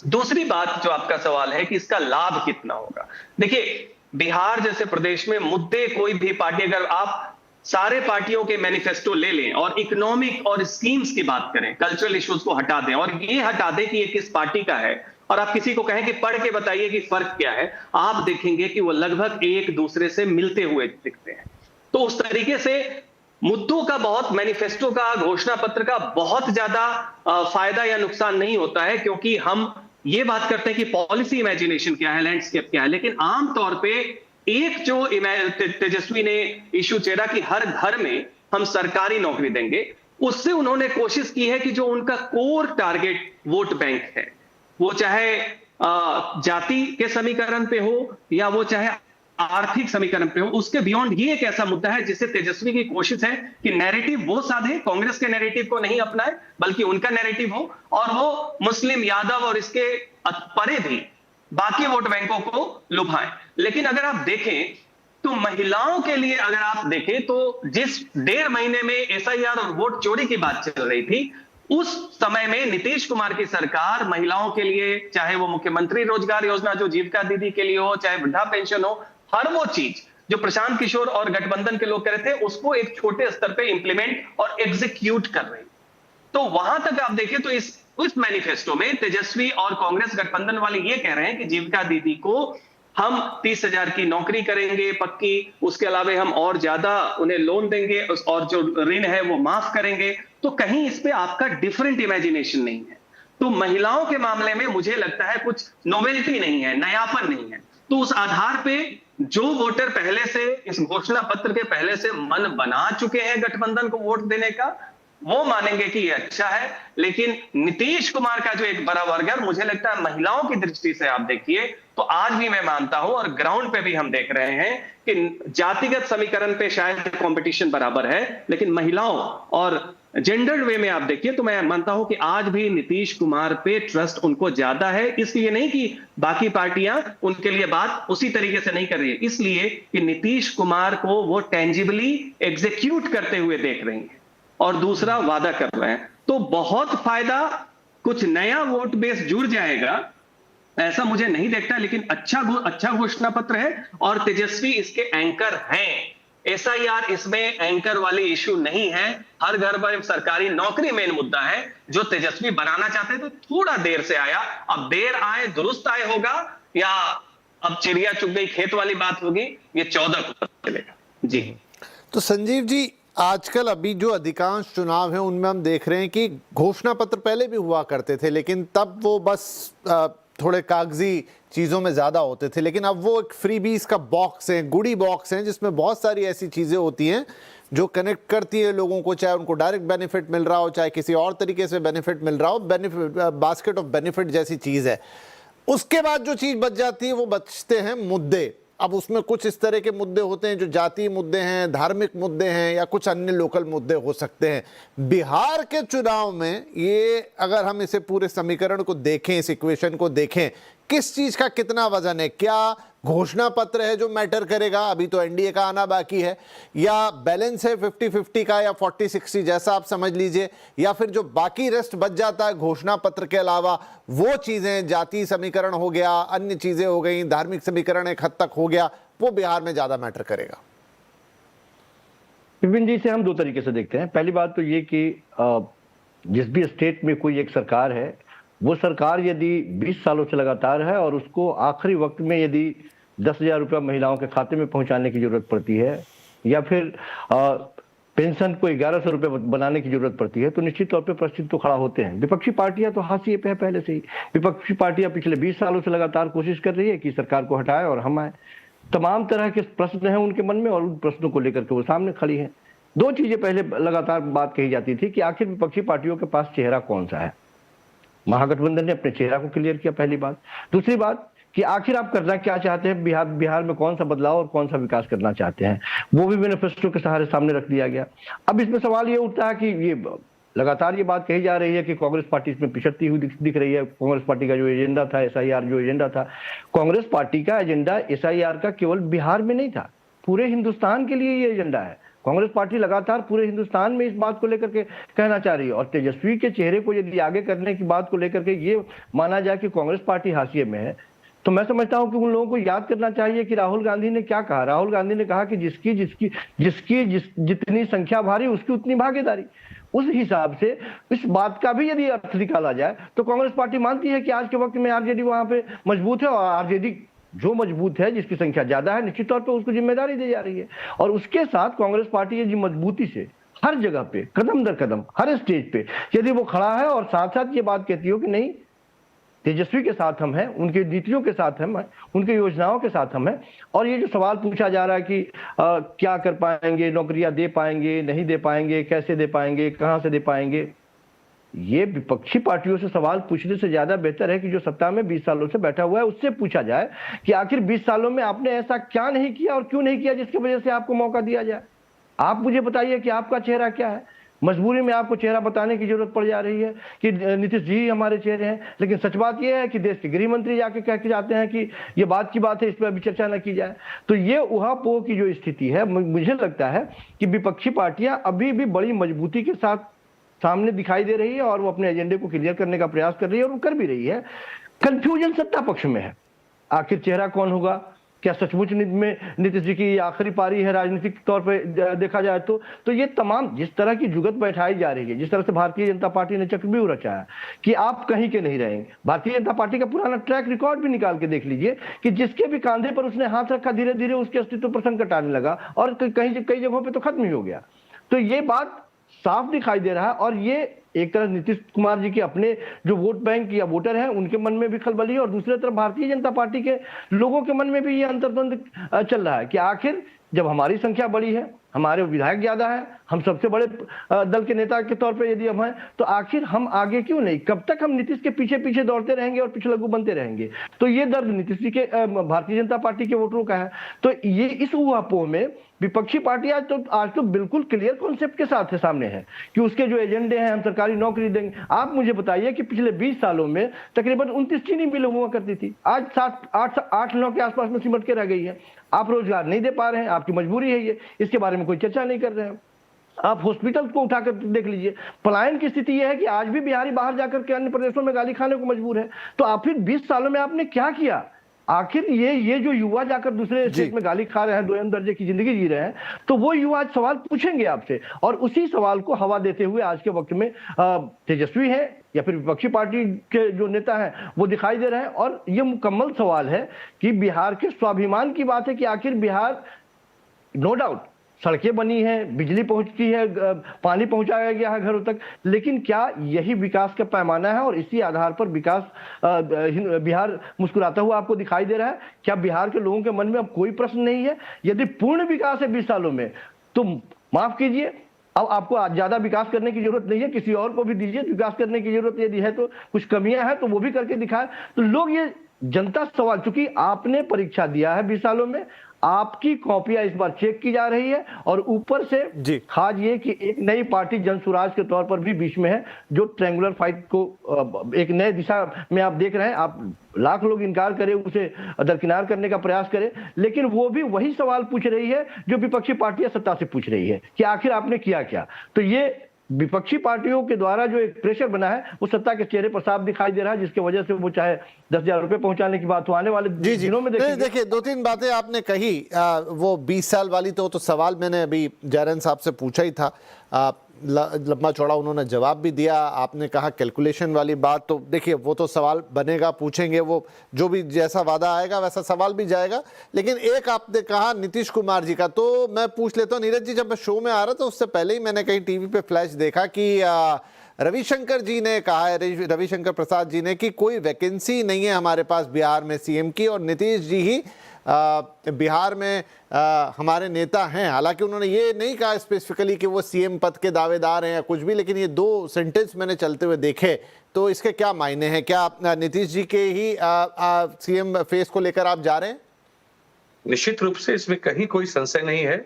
दूसरी बात जो आपका सवाल है कि इसका लाभ कितना होगा, देखिए बिहार जैसे प्रदेश में मुद्दे कोई भी पार्टी, अगर आप सारे पार्टियों के मैनिफेस्टो ले लें और इकोनॉमिक और स्कीम्स की बात करें, कल्चरल इश्यूज को हटा दें और ये हटा दें कि ये किस पार्टी का है, और आप किसी को कहें कि पढ़ के बताइए कि फर्क क्या है, आप देखेंगे कि वो लगभग एक दूसरे से मिलते हुए दिखते हैं। तो उस तरीके से मुद्दों का बहुत, मैनिफेस्टो का, घोषणा पत्र का बहुत ज्यादा फायदा या नुकसान नहीं होता है, क्योंकि हम ये बात करते हैं कि पॉलिसी इमेजिनेशन क्या है, लैंडस्केप क्या है, लेकिन आमतौर पे एक जो तेजस्वी ने इशू छेड़ा कि हर घर में हम सरकारी नौकरी देंगे, उससे उन्होंने कोशिश की है कि जो उनका कोर टारगेट वोट बैंक है, वो चाहे जाति के समीकरण पे हो या वो चाहे आर्थिक समीकरण पे हो, उसके बियॉन्ड ये एक ऐसा मुद्दा है जिससे तेजस्वी की कोशिश है कि नैरेटिव वो साधे, कांग्रेस के नैरेटिव को नहीं अपनाए बल्कि उनका नैरेटिव हो, और वो मुस्लिम, यादव और इसके परे भी बाकी वोट बैंकों को लुभाएं। लेकिन अगर आप देखें तो महिलाओं के लिए अगर आप देखें तो जिस 1.5 महीने में एसआईआर और वोट चोरी की बात चल रही थी, उस समय में नीतीश कुमार की सरकार महिलाओं के लिए, चाहे वो मुख्यमंत्री रोजगार योजना जो जीविका दीदी के लिए हो, चाहे वृद्धा पेंशन हो, हर वो चीज जो प्रशांत किशोर और गठबंधन के लोग कह रहे थे, उसको एक छोटे स्तर पे इंप्लीमेंट और एग्जीक्यूट कर रही। तो वहां तक आप देखें तो इस मैनिफेस्टो में तेजस्वी और कांग्रेस गठबंधन वाले ये कह रहे हैं कि जीविका दीदी को हम 30,000 की नौकरी करेंगे पक्की, उसके अलावा हम और ज्यादा उन्हें लोन देंगे और जो ऋण है वो माफ करेंगे। तो कहीं इस पे आपका डिफरेंट इमेजिनेशन नहीं है। तो महिलाओं के मामले में मुझे लगता है कुछ नोवेल्टी नहीं है, नयापन नहीं है। तो उस आधार पे जो वोटर पहले से इस घोषणा पत्र के पहले से मन बना चुके हैं गठबंधन को वोट देने का, वो मानेंगे कि ये अच्छा है। लेकिन नीतीश कुमार का जो एक बड़ा वर्ग है, मुझे लगता है महिलाओं की दृष्टि से आप देखिए तो आज भी मैं मानता हूं और ग्राउंड पे भी हम देख रहे हैं कि जातिगत समीकरण पे शायद कंपटीशन बराबर है, लेकिन महिलाओं और जेंडर्ड वे में आप देखिए तो मैं मानता हूं कि आज भी नीतीश कुमार पे ट्रस्ट उनको ज्यादा है। इसलिए नहीं कि बाकी पार्टियां उनके लिए बात उसी तरीके से नहीं कर रही है, इसलिए कि नीतीश कुमार को वो टेंजिबली एग्जीक्यूट करते हुए देख रही है और दूसरा वादा कर रहे हैं। तो बहुत फायदा, कुछ नया वोट बेस जुड़ जाएगा ऐसा मुझे नहीं देखता, लेकिन अच्छा घोषणा पत्र है और तेजस्वी इसके एंकर हैं। एसआईआर इसमें एंकर वाले इश्यू नहीं है। हर घर पर सरकारी नौकरी मेन मुद्दा है जो तेजस्वी बनाना चाहते थे, थोड़ा देर से आया। अब देर आए दुरुस्त आए होगा या अब चिड़िया चुग गई खेत वाली बात होगी, ये 14 को पता चलेगा। जी तो संजीव जी, आजकल अभी जो अधिकांश चुनाव हैं उनमें हम देख रहे हैं कि घोषणा पत्र पहले भी हुआ करते थे, लेकिन तब वो बस थोड़े कागजी चीज़ों में ज़्यादा होते थे, लेकिन अब वो एक फ्रीबीज का बॉक्स है, गुडी बॉक्स है, जिसमें बहुत सारी ऐसी चीज़ें होती हैं जो कनेक्ट करती है लोगों को, चाहे उनको डायरेक्ट बेनिफिट मिल रहा हो, चाहे किसी और तरीके से बेनिफिट मिल रहा हो। बेनिफिट, बास्केट ऑफ बेनिफिट जैसी चीज़ है। उसके बाद जो चीज़ बच जाती है वो बचते हैं मुद्दे। अब उसमें कुछ इस तरह के मुद्दे होते हैं जो जातीय मुद्दे हैं, धार्मिक मुद्दे हैं, या कुछ अन्य लोकल मुद्दे हो सकते हैं। बिहार के चुनाव में ये, अगर हम इसे पूरे समीकरण को देखें, इस इक्वेशन को देखें, किस चीज का कितना वजन है? क्या घोषणा पत्र है जो मैटर करेगा, अभी तो एनडीए का आना बाकी है, या बैलेंस है 50-50 का या 40-60 जैसा आप समझ लीजिए, या फिर जो बाकी रेस्ट बच जाता है घोषणा पत्र के अलावा, वो चीजें, जातीय समीकरण हो गया, अन्य चीजें हो गई, धार्मिक समीकरण एक हद तक हो गया, वो बिहार में ज्यादा मैटर करेगा? विपिन जी, से हम दो तरीके से देखते हैं। पहली बात तो ये कि जिस भी स्टेट में कोई एक सरकार है, वो सरकार यदि 20 सालों से लगातार है और उसको आखिरी वक्त में यदि 10,000 रुपया महिलाओं के खाते में पहुंचाने की जरूरत पड़ती है, या फिर पेंशन को 1100 रुपये बनाने की जरूरत पड़ती है, तो निश्चित तौर पे प्रश्न तो खड़ा होते हैं। विपक्षी पार्टियां तो हाशिए पे है पहले से ही। विपक्षी पार्टियां पिछले 20 सालों से लगातार कोशिश कर रही है कि सरकार को हटाए और हम आए। तमाम तरह के प्रश्न हैं उनके मन में और उन प्रश्नों को लेकर के वो सामने खड़ी है। दो चीजें पहले लगातार बात कही जाती थी कि आखिर विपक्षी पार्टियों के पास चेहरा कौन सा है। महागठबंधन ने अपने चेहरा को क्लियर किया, पहली बात। दूसरी बात कि आखिर आप करना क्या चाहते हैं, बिहार में कौन सा बदलाव और कौन सा विकास करना चाहते हैं, वो भी मैनिफेस्टो के सहारे सामने रख दिया गया। अब इसमें सवाल ये उठता है कि ये लगातार ये बात कही जा रही है कि कांग्रेस पार्टी इसमें पिछड़ती हुई दिख रही है। कांग्रेस पार्टी का जो एजेंडा था, एसआईआर जो एजेंडा था, कांग्रेस पार्टी का एजेंडा एसआईआर का केवल बिहार में नहीं था, पूरे हिंदुस्तान के लिए ये एजेंडा है। कांग्रेस पार्टी लगातार पूरे हिंदुस्तान में इस बात को लेकर के कहना चाह रही है। और तेजस्वी के चेहरे को यदि आगे करने की बात को लेकर के ये माना जाए कि कांग्रेस पार्टी हाशिए में है, तो मैं समझता हूं कि उन लोगों को याद करना चाहिए कि राहुल गांधी ने क्या कहा। राहुल गांधी ने कहा कि जिसकी जितनी संख्या भारी उसकी उतनी भागीदारी। उस हिसाब से इस बात का भी यदि अर्थ निकाला जाए तो कांग्रेस पार्टी मानती है कि आज के वक्त में आरजेडी वहां पे मजबूत है, और आरजेडी जो मजबूत है, जिसकी संख्या ज्यादा है, निश्चित तौर पर उसको जिम्मेदारी दी जा रही है। और उसके साथ कांग्रेस पार्टी ये मजबूती से हर जगह पे, कदम दर कदम, हर स्टेज पे यदि वो खड़ा है और साथ साथ ये बात कहती हो कि नहीं, तेजस्वी के साथ हम हैं, उनकी नीतियों के साथ हम हैं, उनकी योजनाओं के साथ हम हैं। और ये जो सवाल पूछा जा रहा है कि क्या कर पाएंगे, नौकरियां दे पाएंगे, नहीं दे पाएंगे, कैसे दे पाएंगे, कहां से दे पाएंगे, ये विपक्षी पार्टियों से सवाल पूछने से ज्यादा बेहतर है कि जो सत्ता में 20 सालों से बैठा हुआ है उससे पूछा जाए कि आखिर 20 सालों में आपने ऐसा क्या नहीं किया और क्यों नहीं किया जिसकी वजह से आपको मौका दिया जाए। आप मुझे बताइए कि आपका चेहरा क्या है। मजबूरी में आपको चेहरा बताने की जरूरत पड़ जा रही है कि नीतीश जी हमारे चेहरे हैं, लेकिन सच बात यह है कि देश के गृह मंत्री जाके कह के जाते हैं कि ये बात की बात है, इस पर अभी चर्चा न की जाए। तो ये उहापोह की जो स्थिति है, मुझे लगता है कि विपक्षी पार्टियां अभी भी बड़ी मजबूती के साथ सामने दिखाई दे रही है और वो अपने एजेंडे को क्लियर करने का प्रयास कर रही है, और वो कर भी रही है। कंफ्यूजन सत्ता पक्ष में है, आखिर चेहरा कौन होगा, क्या सचमुच में नीतीश जी की आखिरी पारी है राजनीतिक तौर पे देखा जाए तो ये तमाम जिस तरह की जुगत बैठाई जा रही है, जिस तरह से भारतीय जनता पार्टी ने चक्रव्यूह रचा है कि आप कहीं के नहीं रहेंगे। भारतीय जनता पार्टी का पुराना ट्रैक रिकॉर्ड भी निकाल के देख लीजिए कि जिसके भी कांधे पर उसने हाथ रखा, धीरे धीरे उसके अस्तित्व पर संकट आने लगा और कई जगहों पर तो खत्म ही हो गया। तो ये बात साफ दिखाई दे रहा है, और ये एक तरफ नीतीश कुमार जी के अपने जो वोट बैंक या वोटर हैं उनके मन में भी खलबली है, और दूसरी तरफ भारतीय जनता पार्टी के लोगों के मन में भी ये अंतर्द्वंद चल रहा है कि आखिर जब हमारी संख्या बड़ी है, हमारे विधायक ज्यादा है, हम सबसे बड़े दल के नेता के तौर पे यदि हम हैं, तो आखिर हम आगे क्यों नहीं, कब तक हम नीतीश के पीछे पीछे दौड़ते रहेंगे और पिछलग्गू बनते रहेंगे। तो ये दर्द नीतीश जी के भारतीय जनता पार्टी के वोटरों का है। तो ये इस उहापोह में विपक्षी पार्टी आज तो बिल्कुल क्लियर कॉन्सेप्ट के साथ है, सामने है कि उसके जो एजेंडे हैं, हम सरकारी नौकरी देंगे। आप मुझे बताइए कि पिछले 20 सालों में तकरीबन 29 चीनी मिलें हुआ करती थी, आज 8-9 के आसपास में सिमट के रह गई है। आप रोजगार नहीं दे पा रहे हैं, आपकी मजबूरी है ये, इसके बारे में कोई चर्चा नहीं कर रहे हैं। आप हॉस्पिटल को उठाकर देख लीजिए, पलायन की स्थिति यह है कि आज भी बिहारी बाहर जाकर के अन्य प्रदेशों में गाली खाने को मजबूर है। तो आप फिर 20 सालों में आपने क्या किया? आखिर ये जो युवा जाकर दूसरे स्टेट में गाली खा रहे हैं, 2 दर्जे की जिंदगी जी रहे हैं, तो वो युवा आज सवाल पूछेंगे आपसे, और उसी सवाल को हवा देते हुए आज के वक्त में तेजस्वी है या फिर विपक्षी पार्टी के जो नेता हैं वो दिखाई दे रहे हैं। और ये मुकम्मल सवाल है कि बिहार के स्वाभिमान की बात है कि आखिर बिहार, नो डाउट सड़कें बनी हैं, बिजली पहुंचती है, पानी पहुंचाया गया है घरों तक, लेकिन क्या यही विकास का पैमाना है और इसी आधार पर विकास बिहार मुस्कुराता हुआ आपको दिखाई दे रहा है? क्या बिहार के लोगों के मन में अब कोई प्रश्न नहीं है? यदि पूर्ण विकास है 20 सालों में तो माफ कीजिए, अब आपको ज्यादा विकास करने की जरूरत नहीं है, किसी और को भी दीजिए विकास करने की जरूरत यदि है, तो कुछ कमियां हैं तो वो भी करके दिखाए। तो लोग ये जनता सवाल, चूंकि आपने परीक्षा दिया है 20 सालों में, आपकी कॉपियां इस बार चेक की जा रही है, और ऊपर से खास ये कि एक नई पार्टी जनसुराज के तौर पर भी बीच में है, जो ट्रायंगुलर फाइट को एक नए दिशा में आप देख रहे हैं। आप लाख लोग इनकार करें, उसे दरकिनार करने का प्रयास करें, लेकिन वो भी वही सवाल पूछ रही है जो विपक्षी पार्टियां सत्ता से पूछ रही है कि आखिर आपने किया क्या। तो ये विपक्षी पार्टियों के द्वारा जो एक प्रेशर बना है वो सत्ता के चेहरे पर साफ दिखाई दे रहा है, जिसकी वजह से वो चाहे 10,000 रुपए पहुंचाने की बात हो, आने वाले दिनों में देखिए 2-3 बातें आपने कही, वो 20 साल वाली तो सवाल मैंने अभी जयरन साहब से पूछा ही था, लंबा चौड़ा उन्होंने जवाब भी दिया। आपने कहा कैलकुलेशन वाली बात, तो देखिए वो तो सवाल बनेगा, पूछेंगे, वो जो भी जैसा वादा आएगा वैसा सवाल भी जाएगा। लेकिन एक आपने कहा नीतीश कुमार जी का, तो मैं पूछ लेता हूँ नीरज जी, जब मैं शो में आ रहा था उससे पहले ही मैंने कहीं टीवी पे फ्लैश देखा कि रविशंकर जी ने कहा है, रविशंकर प्रसाद जी ने, कि कोई वैकेंसी नहीं है हमारे पास बिहार में सीएम की, और नीतीश जी ही बिहार में हमारे नेता हैं। हालांकि उन्होंने ये नहीं कहा स्पेसिफिकली कि वो सीएम पद के दावेदार हैं या कुछ भी, लेकिन ये 2 सेंटेंस मैंने चलते हुए देखे। तो इसके क्या मायने हैं? क्या नीतीश जी के ही सीएम फेस को लेकर आप जा रहे हैं? निश्चित रूप से इसमें कहीं कोई संशय नहीं है।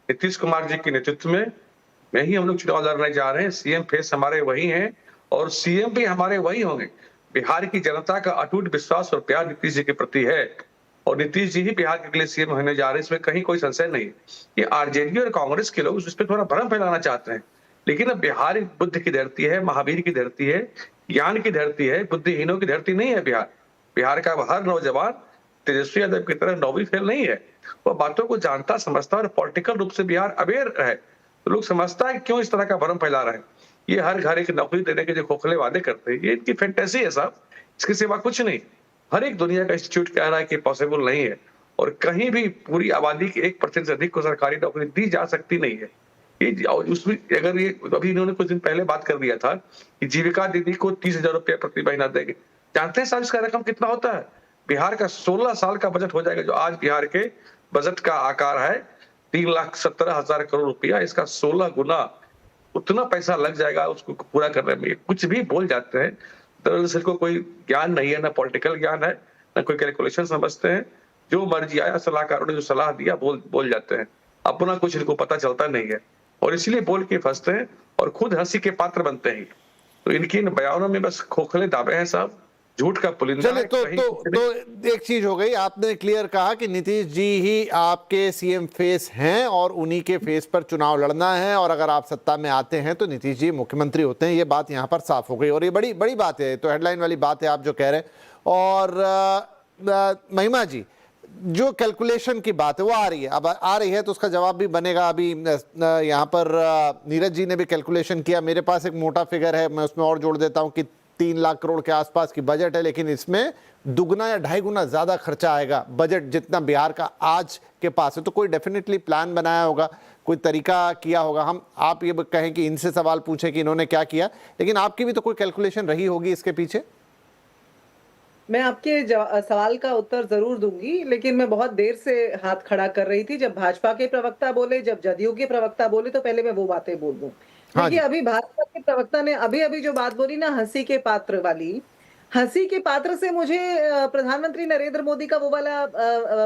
नीतीश कुमार जी के नेतृत्व में ही हम लोग चुनाव लड़ने जा रहे हैं। सीएम फेस हमारे वही हैं और सीएम भी हमारे वही होंगे। बिहार की जनता का अटूट विश्वास और प्यार नीतीश जी के प्रति है, और नीतीश जी ही बिहार के लिए सीएम होने जा रहे हैं, इसमें कहीं कोई संशय नहीं। ये आरजेडी और कांग्रेस के लोग इस पर थोड़ा भ्रम फैलाना चाहते हैं, लेकिन अब बिहार बुद्ध की धरती है, महावीर की धरती है, ज्ञान की धरती है, बुद्धिहीनों की धरती नहीं है बिहार। बिहार का हर नौजवान तेजस्वी यादव की तरह 9वीं फेल नहीं है, वो बातों को जानता समझता और पॉलिटिकल रूप से बिहार अवेयर है, तो लोग समझता है क्यों इस तरह का भ्रम फैला रहे हैं। ये हर घर एक नौकरी देने के जो खोखले वादे करते हैं, ये इनकी फैंटेसी है साहब, इसके सिवा कुछ नहीं। हर एक दुनिया का इंस्टीट्यूट कह रहा है कि पॉसिबल नहीं है, और कहीं भी पूरी आबादी के 1% से अधिक को सरकारी नौकरी दी जा सकती नहीं है। ये और उसमें अगर ये अभी इन्होंने कुछ दिन पहले बात कर दिया था कि जीविका दीदी को 30,000 रुपया प्रति महीना देंगे, जानते हैं साहब इसका रकम कितना होता है? बिहार का 16 साल का बजट हो जाएगा, जो आज बिहार के बजट का आकार है 3,17,000 करोड़ रुपया, इसका 16 गुना उतना पैसा लग जाएगा उसको पूरा करने में। कुछ भी बोल जाते हैं, दरअसल को कोई ज्ञान नहीं है, ना पॉलिटिकल ज्ञान है, ना कोई कैलकुलेशन समझते हैं। जो मर्जी आया सलाहकारों ने जो सलाह दिया बोल जाते हैं, अपना कुछ इनको पता चलता नहीं है, और इसलिए बोल के फंसते हैं और खुद हंसी के पात्र बनते हैं। तो इनकी इन बयानों में बस खोखले दावे हैं साहब, झूठ का पुलिंदा है। तो एक चीज हो गई, आपने क्लियर कहा कि नीतीश जी ही आपके सीएम फेस हैं और उन्हीं के फेस पर चुनाव लड़ना है, और अगर आप सत्ता में आते हैं तो नीतीश जी मुख्यमंत्री होते हैं। ये बात यहाँ पर साफ हो गई, और ये बड़ी बड़ी बात है, तो हेडलाइन वाली बात है आप जो कह रहे हैं। और महिमा जी, जो कैलकुलेशन की बात है वो आ रही है, अब आ रही है तो उसका जवाब भी बनेगा। अभी यहाँ पर नीरज जी ने भी कैलकुलेशन किया, मेरे पास एक मोटा फिगर है, मैं उसमें और जोड़ देता हूँ कि 3 लाख करोड़ के आसपास की बजट है, लेकिन इसमें दुगना या 2.5 गुना ज्यादा खर्चा आएगा बजट जितना बिहार का आज के पास है। तो कोई डेफिनेटली प्लान बनाया होगा, कोई तरीका किया होगा। आप ये कहें कि इनसे सवाल पूछें कि इन्होंने क्या किया, लेकिन आपकी भी तो कोई कैलकुलेशन रही होगी इसके पीछे। मैं आपके सवाल का उत्तर जरूर दूंगी, लेकिन मैं बहुत देर से हाथ खड़ा कर रही थी। जब भाजपा के प्रवक्ता बोले, जब जदयू के प्रवक्ता बोले, तो पहले मैं वो बातें बोल दूं। देखिए, अभी भाजपा के प्रवक्ता ने अभी जो बात बोली ना, हंसी के पात्र वाली, हंसी के पात्र से मुझे प्रधानमंत्री नरेंद्र मोदी का वो वाला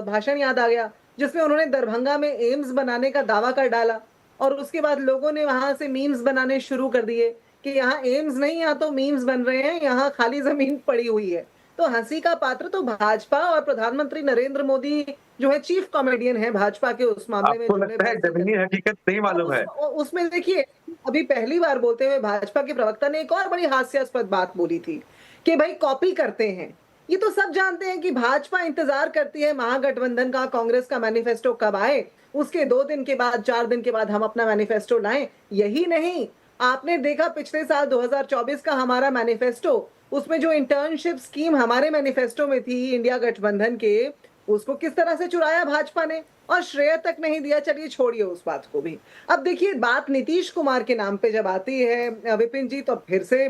भाषण याद आ गया, जिसमें उन्होंने दरभंगा में एम्स बनाने का दावा कर डाला, और उसके बाद लोगों ने वहां से मीम्स बनाने शुरू कर दिए कि यहाँ एम्स नहीं, यहाँ तो मीम्स बन रहे हैं, यहाँ खाली जमीन पड़ी हुई है। तो हंसी का पात्र तो भाजपा और प्रधानमंत्री नरेंद्र मोदी जो है चीफ कॉमेडियन है भाजपा के उस मामले में। आपको लगता है जमीनी हकीकत नहीं मालूम है? उसमें देखिए, अभी पहली बार बोलते हुए भाजपा के प्रवक्ता ने एक और बड़ी हास्यास्पद बात बोली थी कि भाई कॉपी करते हैं। ये तो सब जानते हैं कि भाजपा इंतजार करती है महागठबंधन का, कांग्रेस का मैनिफेस्टो कब आए, उसके 2 दिन के बाद 4 दिन के बाद हम अपना मैनिफेस्टो लाएं। यही नहीं, आपने देखा पिछले साल 2024 का हमारा मैनिफेस्टो, उसमें जो इंटर्नशिप स्कीम हमारे मैनिफेस्टो में थी इंडिया गठबंधन के, उसको किस तरह से चुराया भाजपा ने, और श्रेय तक नहीं दिया। चलिए छोड़िए उस बात को भी। अब देखिए, बात नीतीश कुमार के नाम पे जब आती है विपिन जी, तो फिर से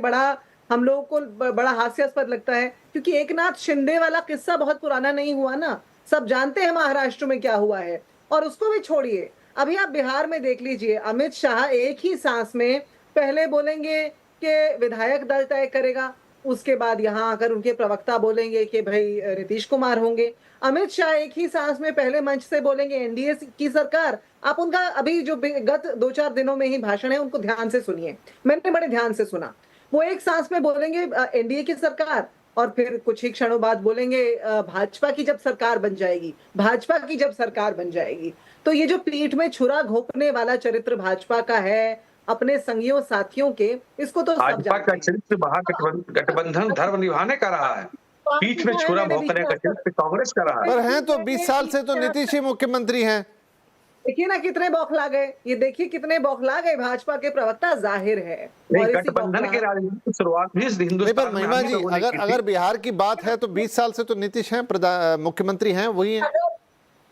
हम लोगों को बड़ा हास्यास्पद लगता है, क्योंकि एकनाथ शिंदे वाला किस्सा बहुत पुराना नहीं हुआ ना, सब जानते हैं महाराष्ट्र में क्या हुआ है। और उसको भी छोड़िए, अभी आप बिहार में देख लीजिए, अमित शाह एक ही सांस में पहले बोलेंगे कि विधायक दल तय करेगा, उसके बाद यहाँ आकर उनके प्रवक्ता बोलेंगे कि भाई नीतीश कुमार होंगे। अमित शाह एक ही सांस में पहले मंच से बोलेंगे एनडीए की सरकार। आप उनका अभी जो गत 2-4 दिनों में ही भाषण है उनको ध्यान से सुनिए, मैंने बड़े ध्यान से सुना। वो एक सांस में बोलेंगे एनडीए की सरकार, और फिर कुछ ही क्षणों बाद बोलेंगे भाजपा की जब सरकार बन जाएगी, भाजपा की जब सरकार बन जाएगी। तो ये जो पीठ में छुरा घोंपने वाला चरित्र भाजपा का है अपने संगियों साथियों के, इसको तो भाजपा का चरित्र महागठबंधन धर्म निभाने का रहा है, पीठ में छुरा भोंकने का चरित्र कांग्रेस का रहा है। पर हैं तो 20 साल से तो नीतीश ही मुख्यमंत्री हैं। देखिए ना कितने बौखला गए, ये देखिए कितने बौखला गए भाजपा के प्रवक्ता, जाहिर है। गठबंधन के राजनीति की शुरुआत भी हिंदुस्तान में। महिमा जी, अगर बिहार की बात है तो 20 साल से तो नीतीश हैं, मुख्यमंत्री हैं, वही हैं।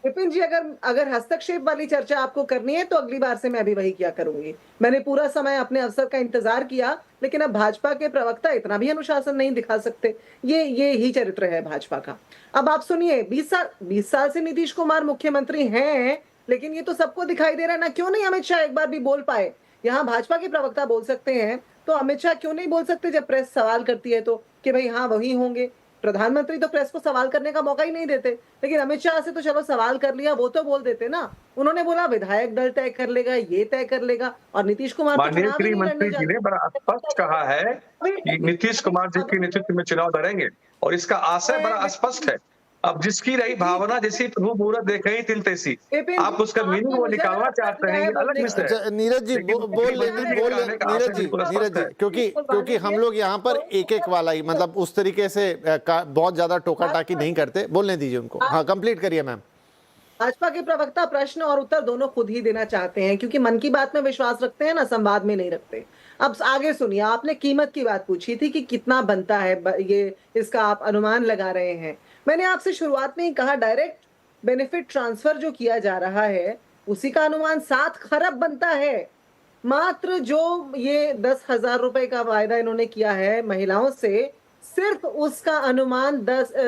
विपिन जी, अगर हस्तक्षेप वाली चर्चा आपको करनी है तो अगली बार से मैं भी वही किया करूंगी। मैंने पूरा समय अपने अवसर का इंतजार किया, लेकिन अब भाजपा के प्रवक्ता इतना भी अनुशासन नहीं दिखा सकते। ये ही चरित्र है भाजपा का। अब आप सुनिए, 20 साल से नीतीश कुमार मुख्यमंत्री हैं, लेकिन ये तो सबको दिखाई दे रहा है ना। क्यों नहीं अमित शाह एक बार भी बोल पाए? यहाँ भाजपा के प्रवक्ता बोल सकते हैं, तो अमित शाह क्यों नहीं बोल सकते जब प्रेस सवाल करती है तो, कि भाई हाँ वही होंगे। प्रधानमंत्री तो प्रेस को सवाल करने का मौका ही नहीं देते, लेकिन अमित शाह से तो चलो सवाल कर लिया, वो तो बोल देते ना। उन्होंने बोला विधायक दल तय कर लेगा, ये तय कर लेगा, और नीतीश कुमार माननीय गृह मंत्री जी ने बड़ा स्पष्ट कहा है कि नीतीश कुमार जी के नेतृत्व में चुनाव लड़ेंगे, और इसका आशय बड़ा स्पष्ट है। अब जिसकी रही भावना, जैसी प्रभु मूरत देखे ही तिल तैसी, आप उसका मीनिंग वो निकालना चाहते हैं, ये अलग विषय है। नीरज जी नीरज जी, क्योंकि हम लोग यहाँ पर एक एक वाला ही, मतलब उस तरीके से बहुत ज्यादा टोका टाकी नहीं करते, बोलने दीजिए उनको। हाँ, कंप्लीट करिए मैम। भाजपा के प्रवक्ता प्रश्न और उत्तर दोनों खुद ही देना चाहते हैं, क्योंकि मन की बात में विश्वास रखते हैं ना, संवाद में नहीं रखते। अब आगे सुनिए, आपने कीमत की बात पूछी थी कि कितना बनता है ये, इसका आप अनुमान लगा रहे हैं। मैंने आपसे शुरुआत में ही कहा, डायरेक्ट बेनिफिट ट्रांसफर जो किया जा रहा है उसी का अनुमान 7 खरब बनता है। मात्र जो ये 10,000 रुपए का वायदा इन्होंने किया है महिलाओं से, सिर्फ उसका अनुमान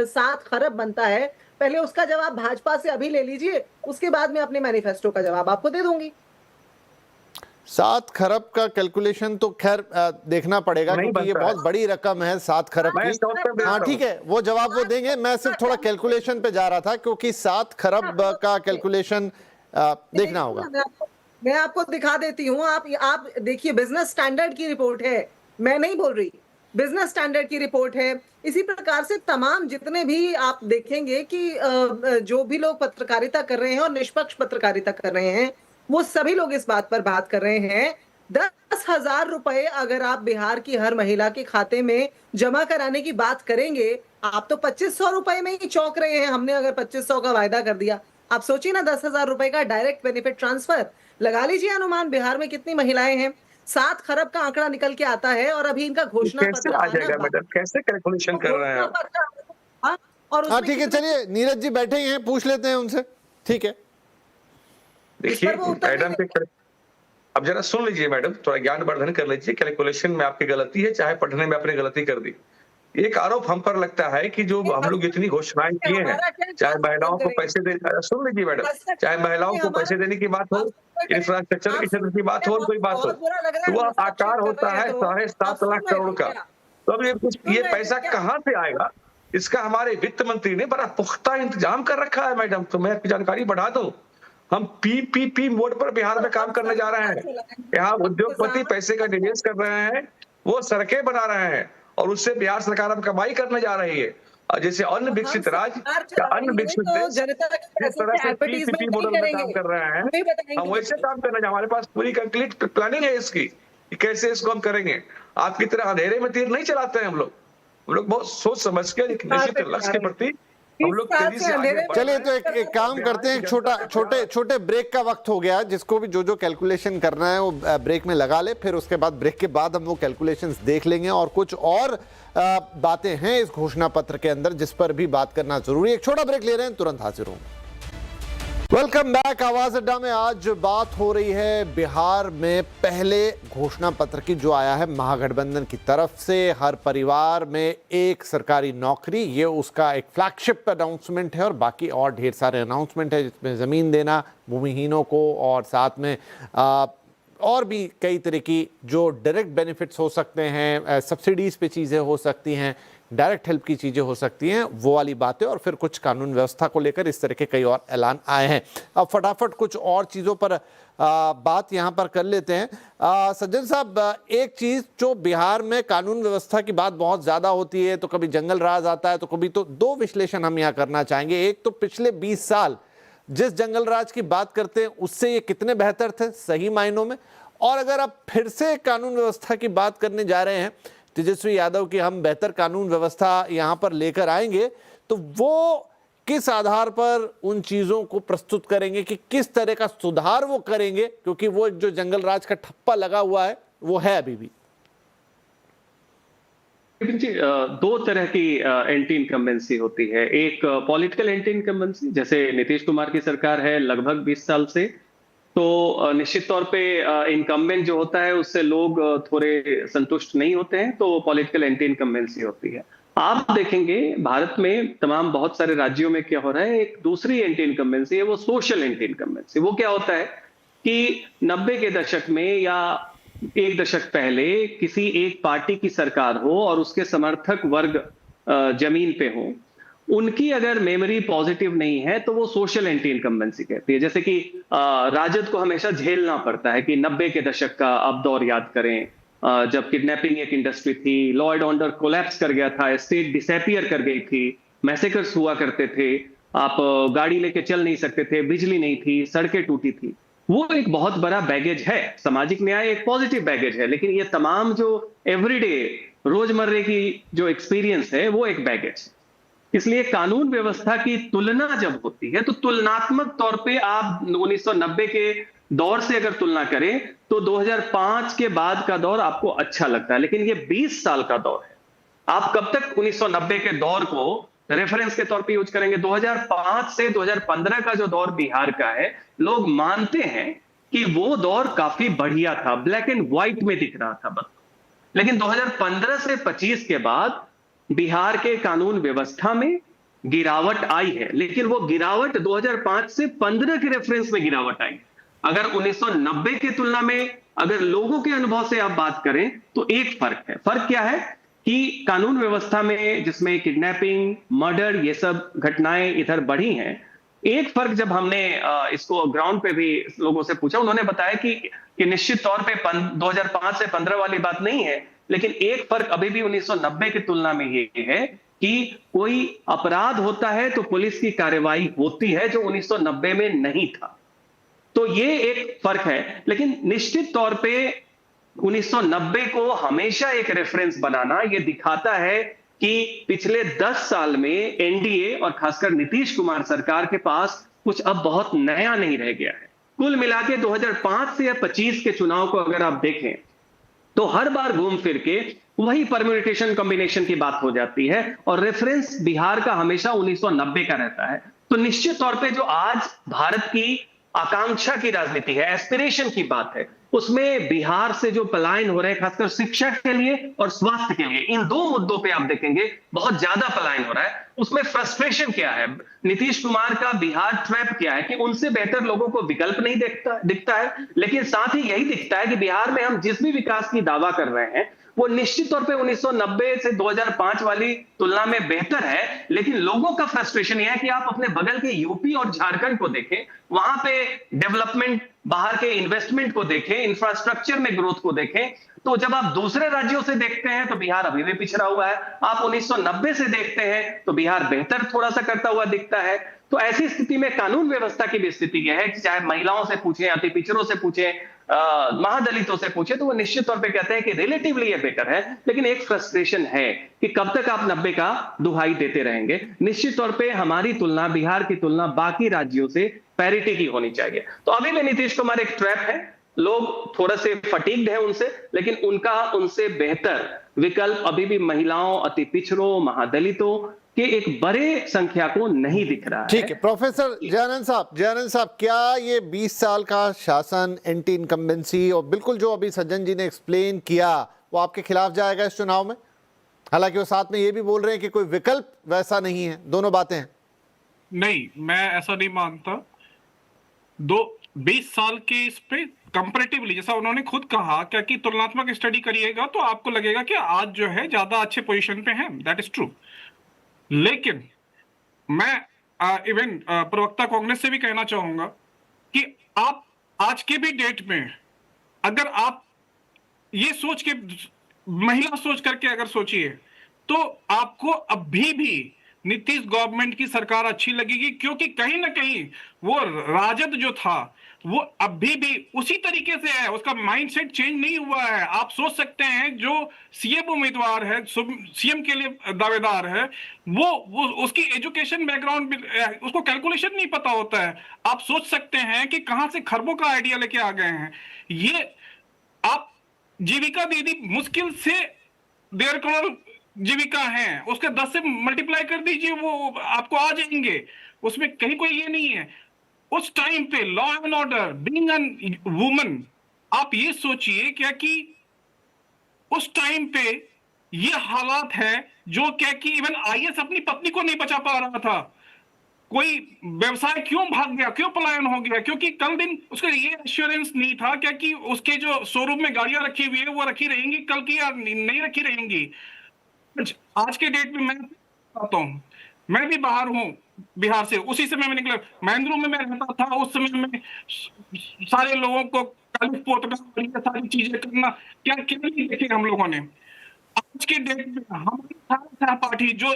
7 खरब बनता है। पहले उसका जवाब भाजपा से अभी ले लीजिए, उसके बाद में अपने मैनिफेस्टो का जवाब आपको दे दूंगी। 7 खरब का कैलकुलेशन तो खैर देखना पड़ेगा, क्योंकि ये बहुत बड़ी रकम है 7 खरब की। हाँ ठीक है, वो जवाब वो देंगे। मैं सिर्फ थोड़ा कैलकुलेशन पे जा रहा था, क्योंकि 7 खरब का कैलकुलेशन देखना होगा। मैं आपको दिखा देती हूँ, आप देखिए, बिजनेस स्टैंडर्ड की रिपोर्ट है, मैं नहीं बोल रही, बिजनेस स्टैंडर्ड की रिपोर्ट है। इसी प्रकार से तमाम जितने भी आप देखेंगे कि जो भी लोग पत्रकारिता कर रहे हैं और निष्पक्ष पत्रकारिता कर रहे हैं, वो सभी लोग इस बात पर बात कर रहे हैं। 10,000 रुपए अगर आप बिहार की हर महिला के खाते में जमा कराने की बात करेंगे, आप तो 2,500 रुपए में ही चौंक रहे हैं। हमने अगर 2,500 का वायदा कर दिया, आप सोचिए ना, 10,000 रुपए का डायरेक्ट बेनिफिट ट्रांसफर। लगा लीजिए अनुमान, बिहार में कितनी महिलाएं हैं, 7 खरब का आंकड़ा निकल के आता है। और अभी इनका घोषणा पत्र आ जाएगा मैडम, कैसे कैलकुलेशन कर रहे हैं आप? हाँ ठीक है, चलिए नीरज जी बैठे ही हैं, पूछ लेते हैं उनसे। ठीक है, देखिए मैडम के, अब जरा सुन लीजिए मैडम, थोड़ा ज्ञान वर्धन कर लीजिए। कैलकुलेशन में आपकी गलती है, चाहे पढ़ने में आपने गलती कर दी। एक आरोप हम पर लगता है कि जो हम लोग इतनी घोषणाएं किए हैं, चाहे महिलाओं को पैसे दे, सुन लीजिए मैडम, चाहे महिलाओं को पैसे देने की बात हो, इंफ्रास्ट्रक्चर के क्षेत्र की बात हो, कोई बात हो, तो वह आकार होता है 7.5 लाख करोड़ का। तो अब ये पैसा कहाँ से आएगा, इसका हमारे वित्त मंत्री ने बड़ा पुख्ता इंतजाम कर रखा है मैडम। तो मैं आपकी जानकारी बढ़ा दूं, हम पीपीपी मोड पर बिहार में काम करने जा रहे हैं। यहाँ उद्योगपति पैसे का निवेश कर रहे हैं, वो सड़कें बना रहे हैं, और उससे बिहार सरकार अब कमाई करने जा रही है। जैसे अन्य विकसित राज्य, अन्य विकसित देश जिस तरह से पीपीपी मॉडल में काम कर रहे हैं, हम वैसे काम करने, हमारे पास पूरी कंप्लीट प्लानिंग है इसकी, कैसे इसको हम करेंगे। आपकी तरह अंधेरे में तीर नहीं चलाते हैं हम लोग बहुत सोच समझ के एक निश्चित लक्ष्य के प्रति हम लोग तेजी से आगे बढ़ रहे हैं। चलिए तो एक काम करते हैं, छोटे ब्रेक का वक्त हो गया। जिसको भी जो कैलकुलेशन करना है वो ब्रेक में लगा ले, फिर उसके बाद ब्रेक के बाद हम वो कैलकुलेशंस देख लेंगे। और कुछ और बातें हैं इस घोषणा पत्र के अंदर जिस पर भी बात करना जरूरी है। एक छोटा ब्रेक ले रहे हैं, तुरंत हाजिर होंगे। Welcome back. आवाज अड्डा में आज बात हो रही है बिहार में पहले घोषणा पत्र की, जो आया है महागठबंधन की तरफ से। हर परिवार में एक सरकारी नौकरी, ये उसका एक फ्लैगशिप अनाउंसमेंट है। और बाकी और ढेर सारे अनाउंसमेंट है, जिसमें ज़मीन देना भूमिहीनों को, और साथ में और भी कई तरह की जो डायरेक्ट बेनिफिट्स हो सकते हैं, सब्सिडीज़ पे चीज़ें हो सकती हैं, डायरेक्ट हेल्प की चीज़ें हो सकती हैं, वो वाली बातें। और फिर कुछ कानून व्यवस्था को लेकर इस तरह के कई और ऐलान आए हैं। अब फटाफट कुछ और चीज़ों पर बात यहाँ पर कर लेते हैं। सज्जन साहब, एक चीज़ जो बिहार में कानून व्यवस्था की बात बहुत ज़्यादा होती है, तो कभी जंगल राज आता है, तो कभी तो दो विश्लेषण हम यहाँ करना चाहेंगे। एक तो पिछले 20 साल जिस जंगल राज की बात करते हैं उससे ये कितने बेहतर थे सही मायनों में। और अगर आप फिर से कानून व्यवस्था की बात करने जा रहे हैं तेजस्वी यादव की, हम बेहतर कानून व्यवस्था यहाँ पर लेकर आएंगे, तो वो किस आधार पर उन चीज़ों को प्रस्तुत करेंगे कि किस तरह का सुधार वो करेंगे, क्योंकि वो एक जो जंगल राज का ठप्पा लगा हुआ है वो है अभी भी। जी, दो तरह की एंटी इनकम्बेंसी होती है। एक पॉलिटिकल एंटी इनकम्बेंसी, जैसे नीतीश कुमार की सरकार है लगभग 20 साल से, तो निश्चित तौर पे इनकम्बेंट जो होता है उससे लोग थोड़े संतुष्ट नहीं होते हैं, तो पॉलिटिकल एंटी इनकम्बेंसी होती है। आप देखेंगे भारत में तमाम बहुत सारे राज्यों में क्या हो रहा है, एक दूसरी एंटी इनकम्बेंसी है, वो सोशल एंटी इनकम्बेंसी। वो क्या होता है कि 90 के दशक में या एक दशक पहले किसी एक पार्टी की सरकार हो और उसके समर्थक वर्ग जमीन पे हो, उनकी अगर मेमोरी पॉजिटिव नहीं है तो वो सोशल एंटी इनकम्बेंसी कहती है। जैसे कि राजद को हमेशा झेलना पड़ता है कि 90 के दशक का आप दौर याद करें, जब किडनैपिंग एक इंडस्ट्री थी, लॉ एंड ऑर्डर कोलैप्स कर गया था, स्टेट डिसअपीयर कर गई थी, मैसेकर्स हुआ करते थे, आप गाड़ी लेके चल नहीं सकते थे, बिजली नहीं थी, सड़कें टूटी थी। वो एक बहुत बड़ा बैगेज है। सामाजिक न्याय एक पॉजिटिव बैगेज है, लेकिन ये तमाम जो एवरीडे रोजमर्रे की जो एक्सपीरियंस है वो एक बैगेज। इसलिए कानून व्यवस्था की तुलना जब होती है तो तुलनात्मक तौर पे आप 1990 के दौर से अगर तुलना करें तो 2005 के बाद का दौर आपको अच्छा लगता है, लेकिन ये 20 साल का दौर है। आप कब तक 1990 के दौर को रेफरेंस के तौर पे यूज करेंगे? 2005 से 2015 का जो दौर बिहार का है, लोग मानते हैं कि वो दौर काफी बढ़िया था, ब्लैक एंड व्हाइट में दिख रहा था बस। लेकिन 2015 से 25 के बाद बिहार के कानून व्यवस्था में गिरावट आई है, लेकिन वो गिरावट 2005 से 15 के रेफरेंस में गिरावट आई। अगर 1990 की तुलना में अगर लोगों के अनुभव से आप बात करें तो एक फर्क है। फर्क क्या है कि कानून व्यवस्था में जिसमें किडनैपिंग, मर्डर, ये सब घटनाएं इधर बढ़ी हैं। एक फर्क जब हमने इसको ग्राउंड पे भी लोगों से पूछा, उन्होंने बताया कि निश्चित तौर पे 2005 से 15 वाली बात नहीं है, लेकिन एक फर्क अभी भी 1990 की तुलना में ये है कि कोई अपराध होता है तो पुलिस की कार्रवाई होती है, जो 1990 में नहीं था। तो ये एक फर्क है। लेकिन निश्चित तौर पे 1990 को हमेशा एक रेफरेंस बनाना ये दिखाता है कि पिछले 10 साल में एनडीए और खासकर नीतीश कुमार सरकार के पास कुछ अब बहुत नया नहीं रह गया है। कुल मिला के 2005 से 25 के चुनाव को अगर आप देखें तो हर बार घूम फिर के वही परम्यूटेशन कॉम्बिनेशन की बात हो जाती है और रेफरेंस बिहार का हमेशा 1990 का रहता है। तो निश्चित तौर पे जो आज भारत की आकांक्षा की राजनीति है, एस्पिरेशन की बात है, उसमें बिहार से जो पलायन हो रहे हैं खासकर शिक्षा के लिए और स्वास्थ्य के लिए, इन दो मुद्दों पे आप देखेंगे बहुत ज्यादा पलायन हो रहा है। उसमें फ्रस्ट्रेशन क्या है, नीतीश कुमार का बिहार ट्रैप क्या है कि उनसे बेहतर लोगों को विकल्प नहीं दिखता है, लेकिन साथ ही यही दिखता है कि बिहार में हम जिस भी विकास की दावा कर रहे हैं वो निश्चित तौर पे 1990 से 2005 वाली तुलना में बेहतर है। लेकिन लोगों का फ्रस्ट्रेशन यह है कि आप अपने बगल के यूपी और झारखंड को देखें, वहां पे डेवलपमेंट, बाहर के इन्वेस्टमेंट को देखें, इंफ्रास्ट्रक्चर में ग्रोथ को देखें, तो जब आप दूसरे राज्यों से देखते हैं तो बिहार अभी भी पिछड़ा हुआ है। आप 1990 से देखते हैं तो बिहार बेहतर थोड़ा सा करता हुआ दिखता है। तो ऐसी स्थिति में कानून व्यवस्था की भी स्थिति यह है कि चाहे महिलाओं से पूछें, अति पिछड़ों से पूछें, महादलितों से पूछे, तो वो निश्चित तौर पे कहते हैं कि रिलेटिवली ये बेटर है। लेकिन एक फ्रस्ट्रेशन है कि कब तक आप 90 का दुहाई देते रहेंगे। निश्चित तौर पे हमारी तुलना, बिहार की तुलना बाकी राज्यों से पैरिटी की होनी चाहिए। तो अभी भी नीतीश कुमार एक ट्रैप है, लोग थोड़ा से फटीग्ड है उनसे, लेकिन उनका उनसे बेहतर विकल्प अभी भी महिलाओं, अति पिछड़ों, महादलितों के एक बड़े संख्या को नहीं दिख रहा है। ठीक है प्रोफेसर जयानंद साहब, क्या ये 20 साल का शासन, एंटी इनकम्बेंसी और बिल्कुल जो अभी सज्जन जी ने एक्सप्लेन किया वो आपके खिलाफ जाएगा इस चुनाव में? हालांकि वो साथ में ये भी बोल रहे हैं कि कोई विकल्प वैसा नहीं है, दोनों बातें हैं। नहीं, मैं ऐसा नहीं मानता। 20 साल के इस पे कंपैरेटिवली, जैसा उन्होंने खुद कहा, क्या कि तुलनात्मक स्टडी करिएगा तो आपको लगेगा कि आज जो है ज्यादा अच्छे पोजीशन पे हैं, दैट इज ट्रू। लेकिन मैं इवन प्रवक्ता कांग्रेस से भी कहना चाहूंगा कि आप आज के भी डेट में अगर आप ये सोच के, महिला सोच करके अगर सोचिए, तो आपको अभी भी नीतीश गवर्नमेंट की सरकार अच्छी लगेगी, क्योंकि कहीं ना कहीं वो राजद जो था वो अभी भी उसी तरीके से है, उसका माइंडसेट चेंज नहीं हुआ है। आप सोच सकते हैं जो सीएम उम्मीदवार है, सीएम के लिए दावेदार है, वो उसकी एजुकेशन बैकग्राउंड, उसको कैलकुलेशन नहीं पता होता है। आप सोच सकते हैं कि कहां से खरबों का आइडिया लेके आ गए हैं। ये आप जीविका दीदी मुश्किल से 1.5 करोड़ जीविका है, उसके 10 से मल्टीप्लाई कर दीजिए, वो आपको आ जाएंगे। उसमें कहीं कोई ये नहीं है। उस टाइम पे law and order, being an woman, आप ये सोचिए क्या कि उस टाइम पे ये हालात है जो क्या कि इवन आईएएस अपनी पत्नी को नहीं बचा पा रहा था। कोई व्यवसाय क्यों भाग गया, क्यों पलायन हो गया? क्योंकि कल दिन उसका ये एश्योरेंस नहीं था क्या कि उसके जो शोरूम में गाड़ियां रखी हुई है वो रखी रहेंगी कल की, या नहीं रखी रहेंगी। आज के डेट में मैं बताता हूं, मैं भी बाहर हूं बिहार से, उसी समय में निकला, महेंद्रू में मैं रहता था, उस समय में सारे लोगों को काली पोतना, सारी चीजें करना, क्या क्या नहीं देखे हम लोगों ने। आज के डेट में हमारी सहपाठी जो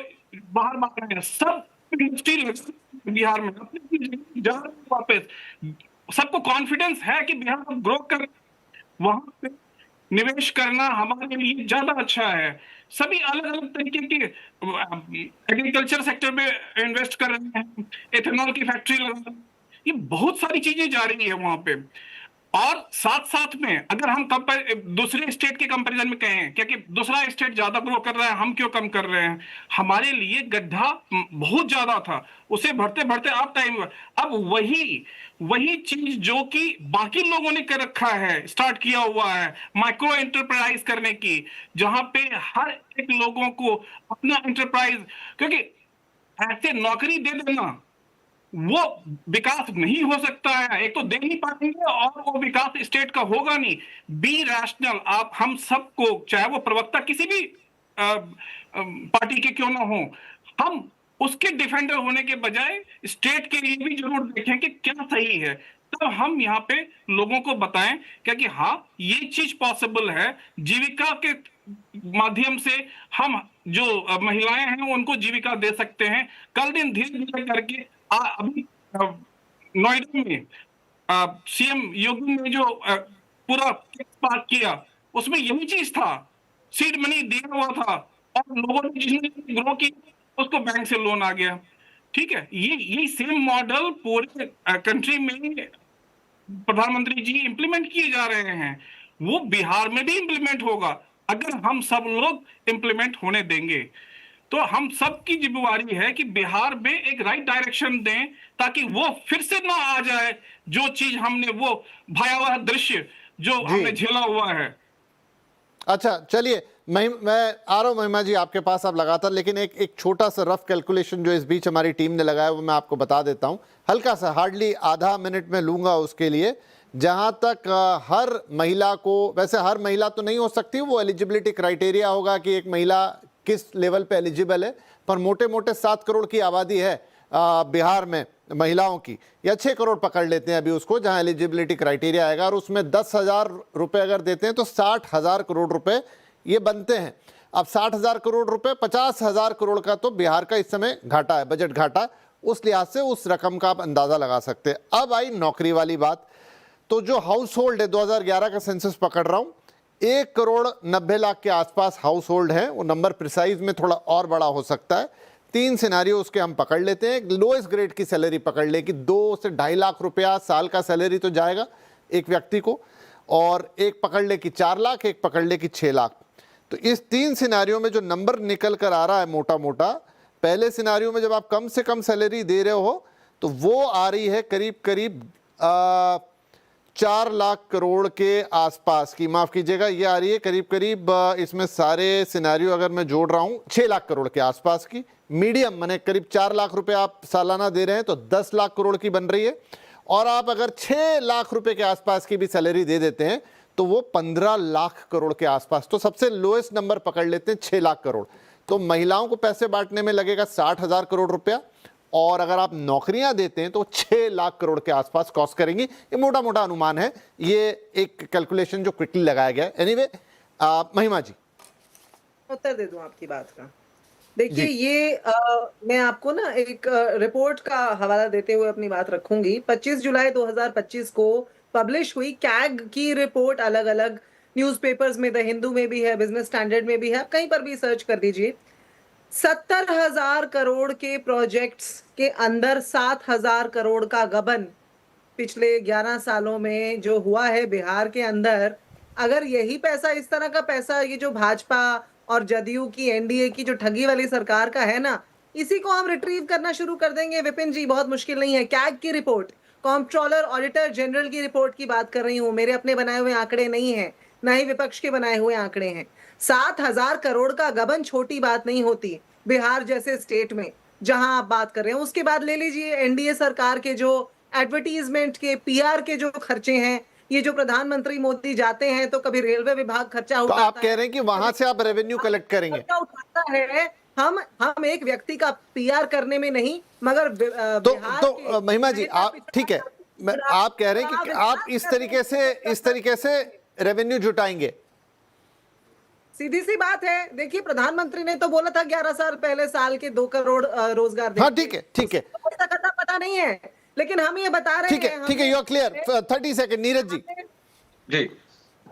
बाहर मांग रहे हैं, सब इंडस्ट्री बिहार में अपने जा रहे हैं वापस। सबको कॉन्फिडेंस है कि बिहार ग्रो कर, वहां पे निवेश करना हमारे लिए ज्यादा अच्छा है। सभी अलग अलग तरीके के एग्रीकल्चर सेक्टर में इन्वेस्ट कर रहे हैं, एथेनॉल की फैक्ट्री लगा रहे हैं, ये बहुत सारी चीजें जा रही है वहां पे। और साथ साथ में अगर हम दूसरे स्टेट के कंपैरिजन में कहें, क्योंकि दूसरा स्टेट ज्यादा ग्रो कर रहा है, हम क्यों कम कर रहे हैं, हमारे लिए गड्ढा बहुत ज्यादा था, उसे भरते भरते अब टाइम, अब वही चीज जो कि बाकी लोगों ने कर रखा है, स्टार्ट किया हुआ है माइक्रो एंटरप्राइज करने की, जहां पे हर एक लोगों को अपना एंटरप्राइज, क्योंकि ऐसे नौकरी दे देना वो विकास नहीं हो सकता है, एक तो दे नहीं पाएंगे और वो विकास स्टेट का होगा नहीं। बी रैशनल, आप हम सबको, चाहे वो प्रवक्ता किसी भी पार्टी के क्यों ना हो, हम उसके डिफेंडर होने के बजाय स्टेट के लिए भी जरूर देखें कि क्या सही है, तब हम यहाँ पे लोगों को बताएं कि हाँ ये चीज पॉसिबल है, जीविका के माध्यम से हम जो महिलाएं हैं उनको जीविका दे सकते हैं। कल दिन धीरे धीरे करके अभी नोएडा में सीएम योगी ने जो पूरा पास किया, उसमें यही चीज था, सीड मनी दिया हुआ था और लोगों ने जिसने ग्रो की उसको बैंक से लोन आ गया। ठीक है, ये सेम मॉडल पूरे कंट्री में प्रधानमंत्री जी इंप्लीमेंट किए जा रहे हैं, वो बिहार में भी इंप्लीमेंट होगा अगर हम सब लोग इंप्लीमेंट होने देंगे। तो हम सब की जिम्मेवारी है कि बिहार में एक राइट डायरेक्शन दें ताकि वो फिर से ना आ जाए जो चीज हमने, वो भयावह दृश्य जो हमने झेला हुआ है। अच्छा चलिए, मैं आ रहा हूं महिमा जी आपके पास आप लगातार, लेकिन एक छोटा सा रफ कैलकुलेशन जो इस बीच हमारी टीम ने लगाया वो मैं आपको बता देता हूं, हल्का सा, हार्डली आधा मिनट में लूंगा उसके लिए। जहां तक हर महिला को, वैसे हर महिला तो नहीं हो सकती, वो एलिजिबिलिटी क्राइटेरिया होगा कि एक महिला किस लेवल पे एलिजिबल है, पर मोटे मोटे 7 करोड़ की आबादी है बिहार में महिलाओं की, या 6 करोड़ पकड़ लेते हैं अभी उसको, जहां एलिजिबिलिटी क्राइटेरिया आएगा, और उसमें 10,000 रुपये अगर देते हैं तो 60,000 करोड़ रुपए ये बनते हैं। अब 60,000 करोड़ रुपए, 50,000 करोड़ का तो बिहार का इस समय घाटा है, बजट घाटा, उस लिहाज से उस रकम का आप अंदाजा लगा सकते हैं। अब आई नौकरी वाली बात, तो जो हाउस होल्ड है, 2011 का सेंसस पकड़ रहा हूं, 1,90,00,000 के आसपास हाउस होल्ड है, वो नंबर प्रिसाइज में थोड़ा और बड़ा हो सकता है। 3 सिनारियो उसके हम पकड़ लेते हैं। लोएस्ट ग्रेड की सैलरी पकड़ ले कि 2 से 2.5 लाख रुपया साल का सैलरी तो जाएगा एक व्यक्ति को, और एक पकड़ ले कि 4 लाख, एक पकड़ ले कि 6 लाख। तो इस 3 सिनारियो में जो नंबर निकल कर आ रहा है मोटा मोटा, पहले सिनारियो में जब आप कम से कम सैलरी दे रहे हो तो वो आ रही है करीब करीब 4 लाख करोड़ के आसपास की, माफ कीजिएगा, ये आ रही है करीब करीब, इसमें सारे सिनारियो अगर मैं जोड़ रहा हूं, 6 लाख करोड़ के आसपास की। मीडियम माने करीब 4 लाख रुपए आप सालाना दे रहे हैं तो 10 लाख करोड़ की बन रही है, और आप अगर 6 लाख रुपए के आसपास की भी सैलरी दे देते हैं तो वो 15 लाख करोड़ के आसपास। तो सबसे लोएस्ट नंबर पकड़ लेते हैं 6 लाख करोड़। तो महिलाओं को पैसे बांटने में लगेगा 60,000 करोड़ रुपया, और अगर आप नौकरियां देते हैं तो 6 लाख करोड़ के आसपास कॉस्ट करेंगी। ये मोटा मोटा अनुमान है, ये एक कैलकुलेशन जो क्विकली लगाया गया है। एनीवे, महिमा जी उत्तर दे दूं आपकी बात का। देखिए, ये मैं आपको ना एक रिपोर्ट का हवाला देते हुए अपनी बात रखूंगी। 25 जुलाई 2025 को पब्लिश हुई कैग की रिपोर्ट, अलग अलग न्यूज़पेपर्स में, द हिंदू में भी है, बिजनेस स्टैंडर्ड में भी है, आप कहीं पर भी सर्च कर दीजिए। 70,000 करोड़ के प्रोजेक्ट्स के अंदर 7,000 करोड़ का गबन पिछले 11 सालों में जो हुआ है बिहार के अंदर। अगर यही पैसा, इस तरह का पैसा, ये जो भाजपा और जदयू की, एनडीए की जो ठगी वाली सरकार का है ना, इसी को हम रिट्रीव करना शुरू कर देंगे विपिन जी, बहुत मुश्किल नहीं है। कैग की रिपोर्ट, कॉम्प्ट्रोलर ऑडिटर जनरल की रिपोर्ट की बात कर रही हूँ, मेरे अपने बनाए हुए आंकड़े नहीं है, ना ही विपक्ष के बनाए हुए आंकड़े हैं। 7,000 करोड़ का गबन छोटी बात नहीं होती बिहार जैसे स्टेट में जहां आप बात कर रहे हैं। उसके बाद ले लीजिए एनडीए सरकार के जो एडवर्टीजमेंट के, पीआर के जो खर्चे हैं, ये जो प्रधानमंत्री मोदी जाते हैं तो कभी रेलवे विभाग खर्चा उठाता है, तो आप कह रहे हैं कि वहां से आप रेवेन्यू कलेक्ट करेंगे, उठाता है। हम एक व्यक्ति का पीआर करने में नहीं, मगर तो महिमा जी आप, ठीक है, आप कह रहे हैं कि आप इस तरीके से रेवेन्यू जुटाएंगे। सीधी सी बात है। देखिए, प्रधानमंत्री ने तो बोला था 11 साल पहले साल के 2 करोड़ रोजगार देंगे। हाँ ठीक है, ठीक है, कोई तक पता नहीं है, लेकिन हम ये बता रहे हैं। ठीक है, you are clear. 30 second Neeraj ji. जी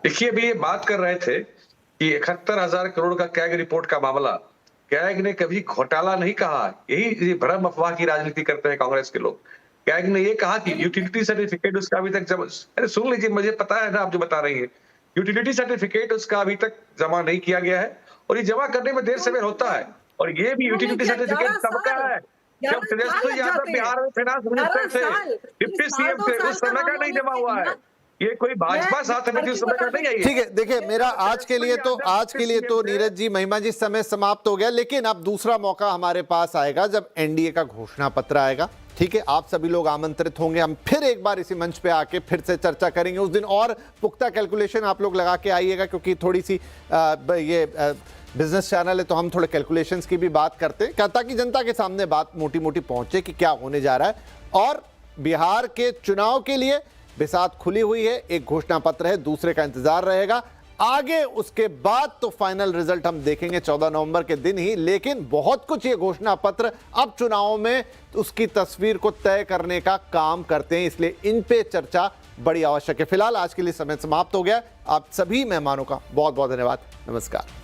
देखिए, अभी ये बात कर रहे थे कि 71,000 करोड़ का कैग रिपोर्ट का मामला, कैग ने कभी घोटाला नहीं कहा। यही भ्रम अफवाह की राजनीति करते हैं कांग्रेस के लोग। कैग ने ये कहा कि यूटिलिटी सर्टिफिकेट उसका अभी तक अरे सुन लीजिए, मुझे पता है ना आप जो बता रही हैं, यूटिलिटी सर्टिफिकेट उसका अभी तक जमा नहीं किया गया है, और ये जमा करने में देर सवेर होता है। और ये भी यूटिलिटी सर्टिफिकेट सबका है। जब तेजस्वी यादव बिहार में फाइनेंस मिनिस्टर थे, डिप्टी सीएम थे, उस समय का नहीं जमा हुआ है। ये कोई भाजपा साथ में उस समय का नहीं है। ठीक है, देखिए मेरा आज के लिए तो नीरज जी, महिमा जी, समय समाप्त हो गया। लेकिन अब दूसरा मौका हमारे पास आएगा जब एनडीए का घोषणा पत्र आएगा। ठीक है, आप सभी लोग आमंत्रित होंगे। हम फिर एक बार इसी मंच पे आके फिर से चर्चा करेंगे। उस दिन और पुख्ता कैलकुलेशन आप लोग लगा के आइएगा, क्योंकि थोड़ी सी बिजनेस चैनल है तो हम थोड़े कैलकुलेशंस की भी बात करते हैं, ताकि जनता के सामने बात मोटी मोटी पहुंचे कि क्या होने जा रहा है। और बिहार के चुनाव के लिए बिसात खुली हुई है, एक घोषणा पत्र है, दूसरे का इंतजार रहेगा। आगे उसके बाद तो फाइनल रिजल्ट हम देखेंगे 14 नवंबर के दिन ही। लेकिन बहुत कुछ ये घोषणा पत्र अब चुनाव में उसकी तस्वीर को तय करने का काम करते हैं, इसलिए इन पे चर्चा बड़ी आवश्यक है। फिलहाल आज के लिए समय समाप्त हो गया। आप सभी मेहमानों का बहुत बहुत धन्यवाद। नमस्कार।